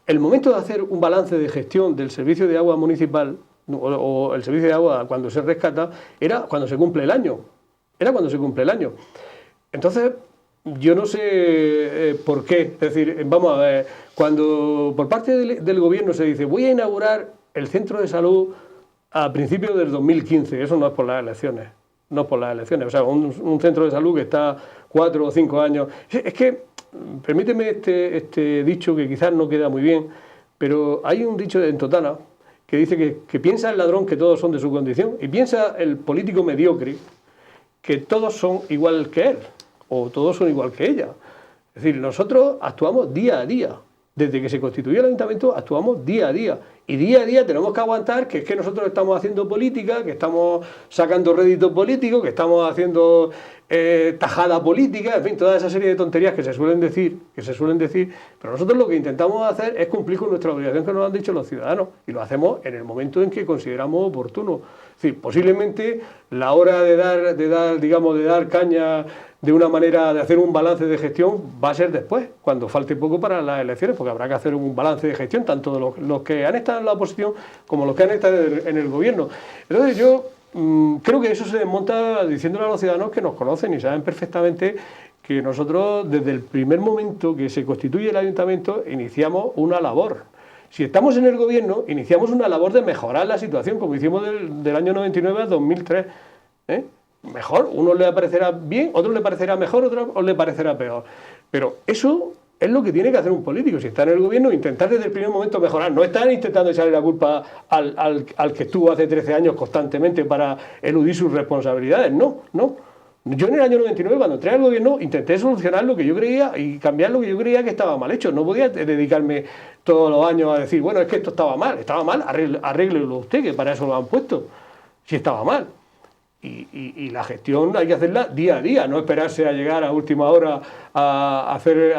El momento de hacer un balance de gestión del servicio de agua municipal o el servicio de agua cuando se rescata era cuando se cumple el año. Era cuando se cumple el año. Entonces, yo no sé por qué. Es decir, vamos a ver, cuando por parte del gobierno se dice voy a inaugurar el centro de salud a principios del 2015, eso no es por las elecciones. No es por las elecciones. O sea, un centro de salud que está 4 o 5 años. Es que, permíteme este dicho que quizás no queda muy bien, pero hay un dicho en Totana que dice que piensa el ladrón que todos son de su condición y piensa el político mediocre que todos son igual que él o todos son igual que ella. Es decir, nosotros actuamos día a día. Desde que se constituyó el ayuntamiento actuamos día a día. Y día a día tenemos que aguantar que es que nosotros estamos haciendo política, que estamos sacando réditos políticos, que estamos haciendo tajada política, en fin, toda esa serie de tonterías que se suelen decir, pero nosotros lo que intentamos hacer es cumplir con nuestra obligación que nos han dicho los ciudadanos y lo hacemos en el momento en que consideramos oportuno. Es decir, posiblemente la hora de dar caña de una manera de hacer un balance de gestión va a ser después, cuando falte poco para las elecciones, porque habrá que hacer un balance de gestión, tanto de los que han estado en la oposición como los que han estado en el gobierno. Entonces yo creo que eso se desmonta diciéndole a los ciudadanos que nos conocen y saben perfectamente que nosotros desde el primer momento que se constituye el ayuntamiento iniciamos una labor. Si estamos en el gobierno, iniciamos una labor de mejorar la situación, como hicimos del año 99 al 2003. Mejor, uno le parecerá bien, otro le parecerá mejor, otro le parecerá peor. Pero eso es lo que tiene que hacer un político. Si está en el gobierno, intentar desde el primer momento mejorar. No estar intentando echarle la culpa al que estuvo hace 13 años constantemente para eludir sus responsabilidades. No. Yo en el año 99, cuando entré al gobierno, intenté solucionar lo que yo creía y cambiar lo que yo creía que estaba mal hecho. No podía dedicarme todos los años a decir, bueno, es que esto estaba mal, arréglelo usted, que para eso lo han puesto, si estaba mal. Y la gestión hay que hacerla día a día, no esperarse a llegar a última hora a hacer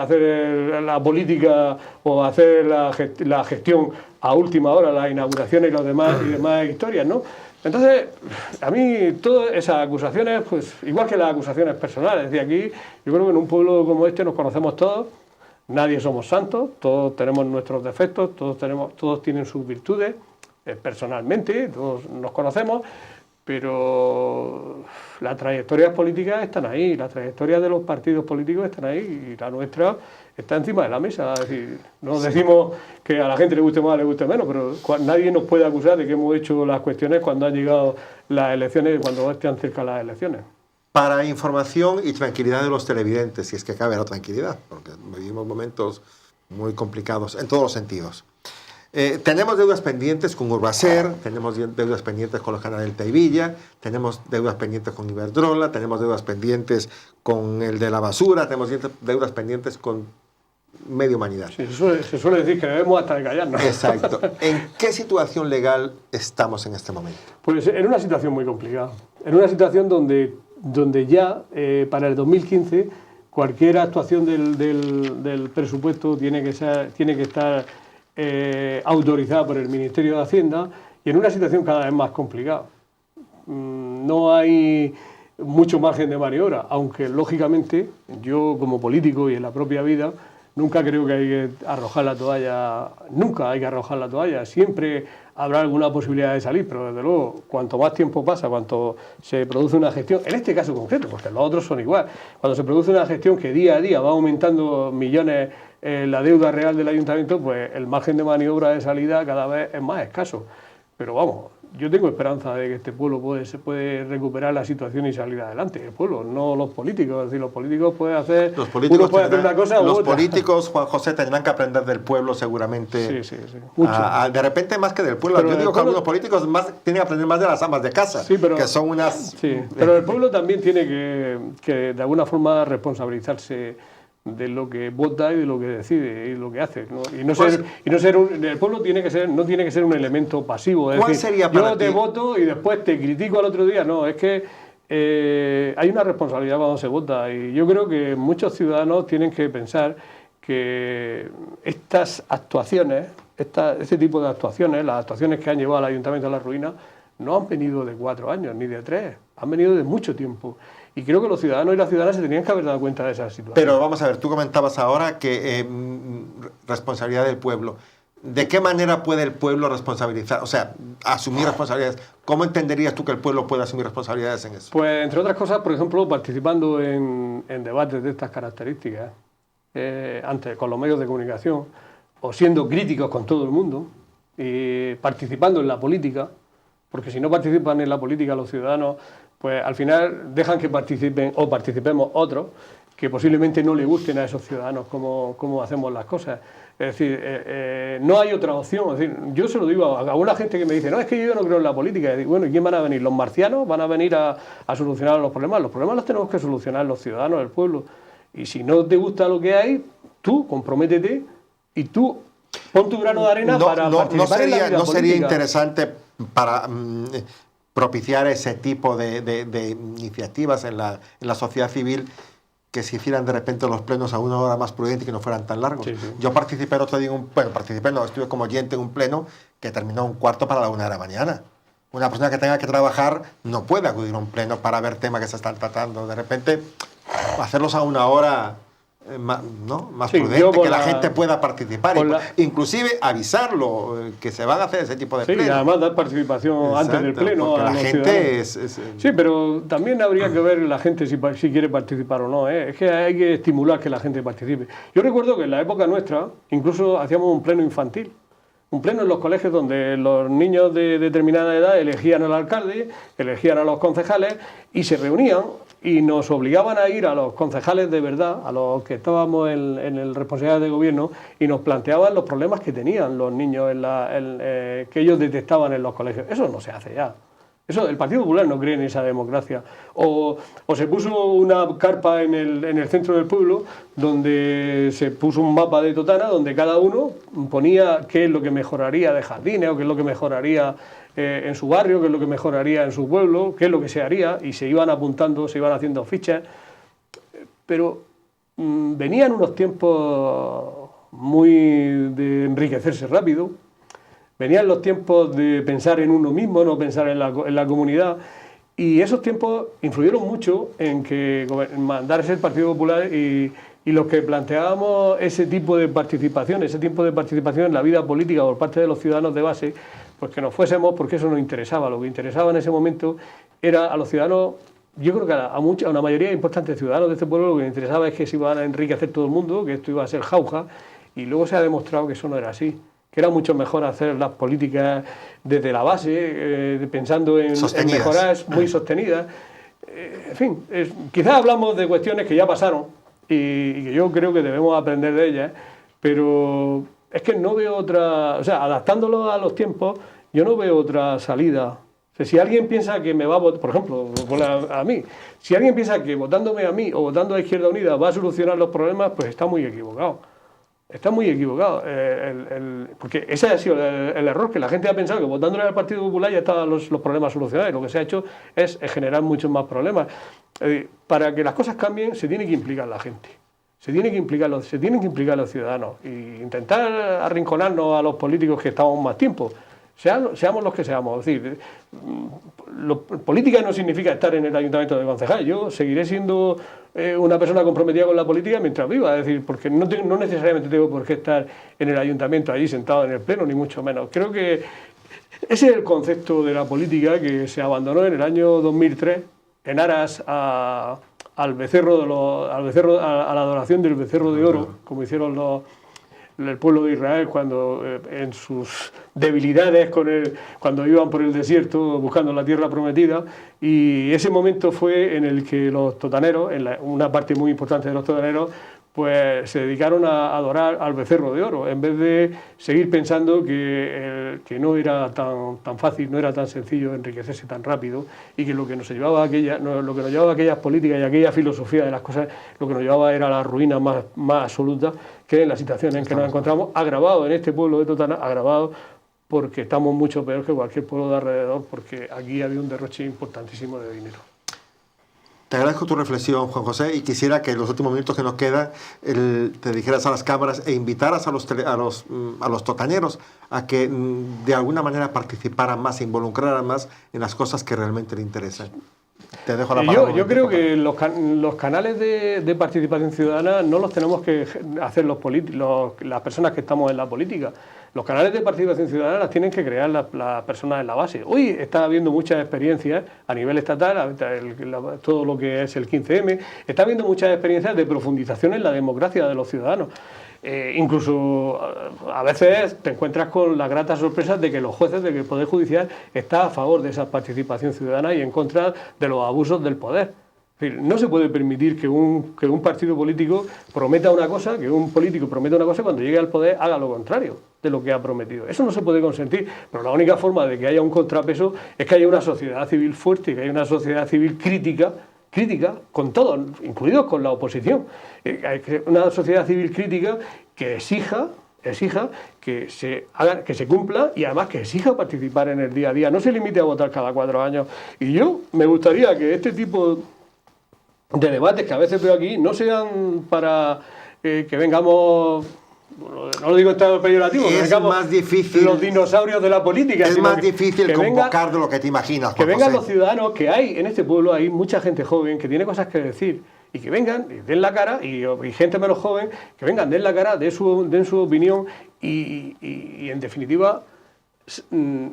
la política o hacer la gestión a última hora, las inauguraciones y demás historias, ¿no? Entonces, a mí todas esas acusaciones, pues igual que las acusaciones personales, de aquí, yo creo que en un pueblo como este nos conocemos todos, nadie somos santos, todos tenemos nuestros defectos, todos tienen sus virtudes, personalmente, todos nos conocemos, pero las trayectorias políticas están ahí, las trayectorias de los partidos políticos están ahí y la nuestra está encima de la mesa. Es decir, no decimos que a la gente le guste más o le guste menos, pero nadie nos puede acusar de que hemos hecho las cuestiones cuando han llegado las elecciones y cuando estén cerca las elecciones. Para información y tranquilidad de los televidentes, si es que cabe la tranquilidad, porque vivimos momentos muy complicados en todos los sentidos. Tenemos deudas pendientes con Urbacer, tenemos deudas pendientes con los canales del Teivilla, tenemos deudas pendientes con Iberdrola, tenemos deudas pendientes con el de la basura, tenemos deudas pendientes con Media Humanidad. Sí, se suele decir que debemos hasta de callarnos. Exacto. ¿En qué situación legal estamos en este momento? Pues en una situación muy complicada. En una situación donde ya para el 2015 cualquier actuación del presupuesto tiene que estar autorizada por el Ministerio de Hacienda y en una situación cada vez más complicada. No hay mucho margen de maniobra, aunque lógicamente yo como político y en la propia vida nunca creo que hay que arrojar la toalla, nunca hay que arrojar la toalla, siempre habrá alguna posibilidad de salir, pero desde luego cuanto más tiempo pasa, cuanto se produce una gestión, en este caso concreto, porque los otros son igual, cuando se produce una gestión que día a día va aumentando millones la deuda real del ayuntamiento, pues el margen de maniobra de salida cada vez es más escaso. Pero vamos, yo tengo esperanza de que este pueblo puede recuperar la situación y salir adelante. El pueblo, no los políticos. Es decir, los políticos pueden hacer, uno puede hacer una cosa u otra. Los políticos, Juan José, tendrán que aprender del pueblo seguramente. Sí. Mucho. De repente más que del pueblo. Yo digo que algunos políticos tienen que aprender más de las amas de casa, que son unas... Sí, pero el pueblo también tiene que de alguna forma responsabilizarse de lo que vota y de lo que decide y lo que hace, ¿no? El pueblo no tiene que ser un elemento pasivo. Es ¿Cuál decir, sería para yo te voto y después te critico al otro día. No, es que hay una responsabilidad cuando se vota y yo creo que muchos ciudadanos tienen que pensar que estas actuaciones este tipo de actuaciones, las actuaciones que han llevado al Ayuntamiento a la ruina, no han venido de 4 años ni de 3, han venido de mucho tiempo. Y creo que los ciudadanos y las ciudadanas se tenían que haber dado cuenta de esa situación. Pero vamos a ver, tú comentabas ahora que responsabilidad del pueblo. ¿De qué manera puede el pueblo responsabilizar, o sea, asumir responsabilidades? ¿Cómo entenderías tú que el pueblo puede asumir responsabilidades en eso? Pues, entre otras cosas, por ejemplo, participando en debates de estas características, antes con los medios de comunicación, o siendo críticos con todo el mundo, y participando en la política, porque si no participan en la política los ciudadanos, pues al final dejan que participen o participemos otros que posiblemente no le gusten a esos ciudadanos cómo hacemos las cosas. Es decir, no hay otra opción. Es decir, yo se lo digo a alguna gente que me dice, no, es que yo no creo en la política. Y digo, bueno, ¿y quién van a venir? ¿Los marcianos van a venir a solucionar los problemas? Los problemas los tenemos que solucionar los ciudadanos, el pueblo. Y si no te gusta lo que hay, tú comprométete y tú pon tu grano de arena para participar en la vida política. ¿No sería interesante para propiciar ese tipo de iniciativas en la sociedad civil que se hicieran de repente los plenos a una hora más prudente y que no fueran tan largos? Sí, sí. Yo participé el otro día estuve como oyente en un pleno que terminó 1:15 para la 1 de la mañana. Una persona que tenga que trabajar no puede acudir a un pleno para ver temas que se están tratando. De repente, hacerlos a una hora más sí, prudente, que la gente pueda participar. Inclusive avisarlo, que se van a hacer ese tipo de plenos. Sí, y además dar participación antes del pleno. Porque la gente Sí, pero también habría que ver la gente si quiere participar o no. Es que hay que estimular que la gente participe. Yo recuerdo que en la época nuestra incluso hacíamos un pleno infantil. Un pleno en los colegios donde los niños de determinada edad elegían al alcalde, elegían a los concejales y se reunían y nos obligaban a ir a los concejales de verdad, a los que estábamos en el responsabilidad de gobierno, y nos planteaban los problemas que tenían los niños que ellos detectaban en los colegios. Eso no se hace ya. Eso, el Partido Popular no cree en esa democracia. O se puso una carpa en el centro del pueblo donde se puso un mapa de Totana donde cada uno ponía qué es lo que mejoraría de jardines o qué es lo que mejoraría en su barrio, qué es lo que mejoraría en su pueblo, qué es lo que se haría, y se iban apuntando, se iban haciendo fichas. Pero venían unos tiempos muy de enriquecerse rápido. Venían los tiempos de pensar en uno mismo, no pensar en la comunidad, y esos tiempos influyeron mucho en que mandara el Partido Popular y los que planteábamos ese tipo de participación en la vida política por parte de los ciudadanos de base, pues que nos fuésemos porque eso nos interesaba. Lo que interesaba en ese momento era a los ciudadanos, yo creo que a una mayoría importante de ciudadanos de este pueblo, lo que les interesaba es que se iban a enriquecer todo el mundo, que esto iba a ser jauja, y luego se ha demostrado que eso no era así. Que era mucho mejor hacer las políticas desde la base, pensando en mejoras muy sostenidas. En fin, quizás hablamos de cuestiones que ya pasaron y que yo creo que debemos aprender de ellas, pero es que no veo otra, o sea, adaptándolo a los tiempos, yo no veo otra salida. O sea, si alguien piensa que me va a votar, por ejemplo, a mí, si alguien piensa que votándome a mí o votando a Izquierda Unida va a solucionar los problemas, pues está muy equivocado. Está muy equivocado, porque ese ha sido el error, que la gente ha pensado que votándole al Partido Popular ya estaban los problemas solucionados, y lo que se ha hecho es generar muchos más problemas. Para que las cosas cambien se tiene que implicar la gente, se tienen que implicar los ciudadanos, e intentar arrinconarnos a los políticos que estamos más tiempo. Seamos los que seamos. Es decir, política no significa estar en el ayuntamiento de concejal. Yo seguiré siendo una persona comprometida con la política mientras viva. Es decir, porque no necesariamente tengo por qué estar en el ayuntamiento allí sentado en el pleno, ni mucho menos. Creo que ese es el concepto de la política que se abandonó en el año 2003 en aras a la adoración del becerro de oro, como hicieron el pueblo de Israel cuando en sus debilidades cuando iban por el desierto buscando la tierra prometida, y ese momento fue en el que los totaneros, una parte muy importante de los totaneros, pues se dedicaron a adorar al becerro de oro, en vez de seguir pensando que no era tan fácil, no era tan sencillo enriquecerse tan rápido, y que lo que nos llevaba a aquellas políticas y aquella filosofía de las cosas, lo que nos llevaba era la ruina más absoluta, que en la situación en que nos encontramos, agravado en este pueblo de Totana, agravado porque estamos mucho peor que cualquier pueblo de alrededor, porque aquí había un derroche importantísimo de dinero. Te agradezco tu reflexión, Juan José, y quisiera que en los últimos minutos que nos quedan te dijeras a las cámaras e invitaras a los tocañeros a que de alguna manera participaran más, se involucraran más en las cosas que realmente les interesan. Te dejo la palabra. Yo creo que los canales de participación ciudadana no los tenemos que hacer las personas que estamos en la política. Los canales de participación ciudadana las tienen que crear las personas en la base. Hoy está habiendo muchas experiencias a nivel estatal, todo lo que es el 15M, está habiendo muchas experiencias de profundización en la democracia de los ciudadanos. Incluso a veces te encuentras con la grata sorpresa de que los jueces, de que el Poder Judicial está a favor de esa participación ciudadana y en contra de los abusos del poder. Es decir, no se puede permitir que un partido político prometa una cosa, que un político prometa una cosa y cuando llegue al poder haga lo contrario de lo que ha prometido. Eso no se puede consentir, pero la única forma de que haya un contrapeso es que haya una sociedad civil fuerte, que haya una sociedad civil crítica con todos, incluidos con la oposición. Una sociedad civil crítica que exija que se cumpla y además que exija participar en el día a día. No se limite a votar cada 4 años. Y yo me gustaría que este tipo de debates que a veces veo aquí no sean para que vengamos... No lo digo en estado peyorativo, es más difícil, los dinosaurios de la política. Es más difícil convocar de lo que te imaginas, Juan Que vengan José. Los ciudadanos, que hay en este pueblo, hay mucha gente joven que tiene cosas que decir, y que vengan, y den la cara, y gente menos joven, que vengan, den la cara, den su opinión, y en definitiva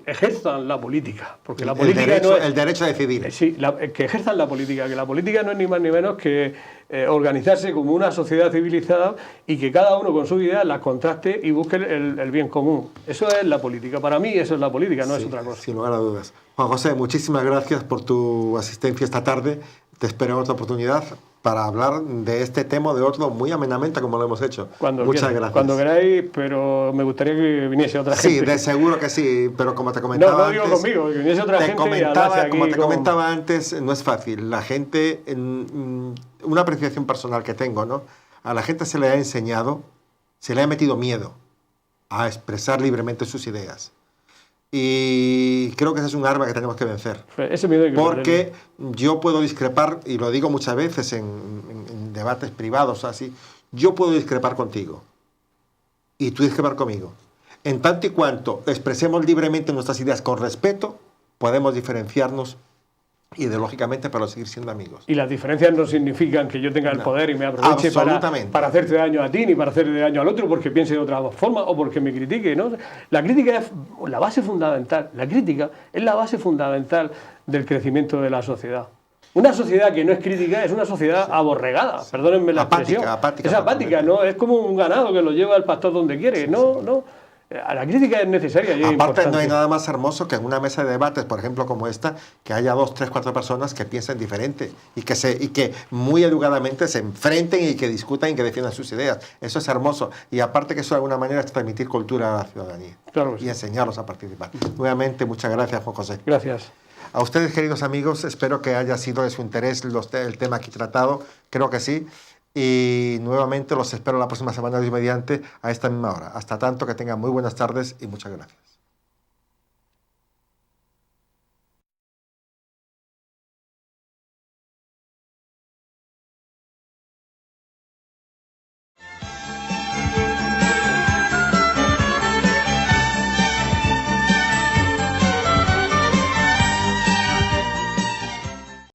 ejerzan la política, porque la política el derecho a decidir. Sí, que ejerzan la política, que la política no es ni más ni menos que organizarse como una sociedad civilizada y que cada uno con sus ideas las contraste y busque el bien común. Eso es la política. Para mí eso es la política, no es otra cosa. Sin lugar a dudas. Juan José, muchísimas gracias por tu asistencia esta tarde. Te espero en otra oportunidad para hablar de este tema o de otro muy amenamente como lo hemos hecho. Muchas gracias. Cuando queráis, pero me gustaría que viniese otra gente. Sí, de seguro que sí, pero como te comentaba antes... No digo conmigo, que viniese otra gente como te comentaba antes, no es fácil. La gente, una apreciación personal que tengo, ¿no? A la gente se le ha enseñado, se le ha metido miedo a expresar libremente sus ideas. Y creo que ese es un arma que tenemos que vencer. Ese miedo hay que porque yo puedo discrepar, y lo digo muchas veces en debates privados, así, yo puedo discrepar contigo y tú discrepar conmigo. En tanto y cuanto expresemos libremente nuestras ideas con respeto, podemos diferenciarnos ideológicamente para seguir siendo amigos. Y las diferencias no significan que yo tenga el poder y me aproveche para hacerte daño a ti ni para hacerle daño al otro porque piense de otra forma o porque me critique, ¿no? La crítica es la base fundamental. La crítica es la base fundamental del crecimiento de la sociedad. Una sociedad que no es crítica es una sociedad aborregada, perdónenme la expresión. Apática, es apática, ¿no? Es como un ganado que lo lleva el pastor donde quiere. No. La crítica es necesaria y es importante. No hay nada más hermoso que en una mesa de debates, por ejemplo, como esta, que haya 2, 3, 4 personas que piensen diferente y que muy educadamente se enfrenten y que discutan y que defiendan sus ideas. Eso es hermoso. Y aparte que eso de alguna manera es transmitir cultura a la ciudadanía. Claro que sí. Y enseñarlos a participar. Nuevamente, muchas gracias, Juan José. Gracias. A ustedes, queridos amigos, espero que haya sido de su interés el tema aquí tratado. Creo que sí. Y nuevamente los espero la próxima semana, Dios mediante, a esta misma hora. Hasta tanto, que tengan muy buenas tardes y muchas gracias.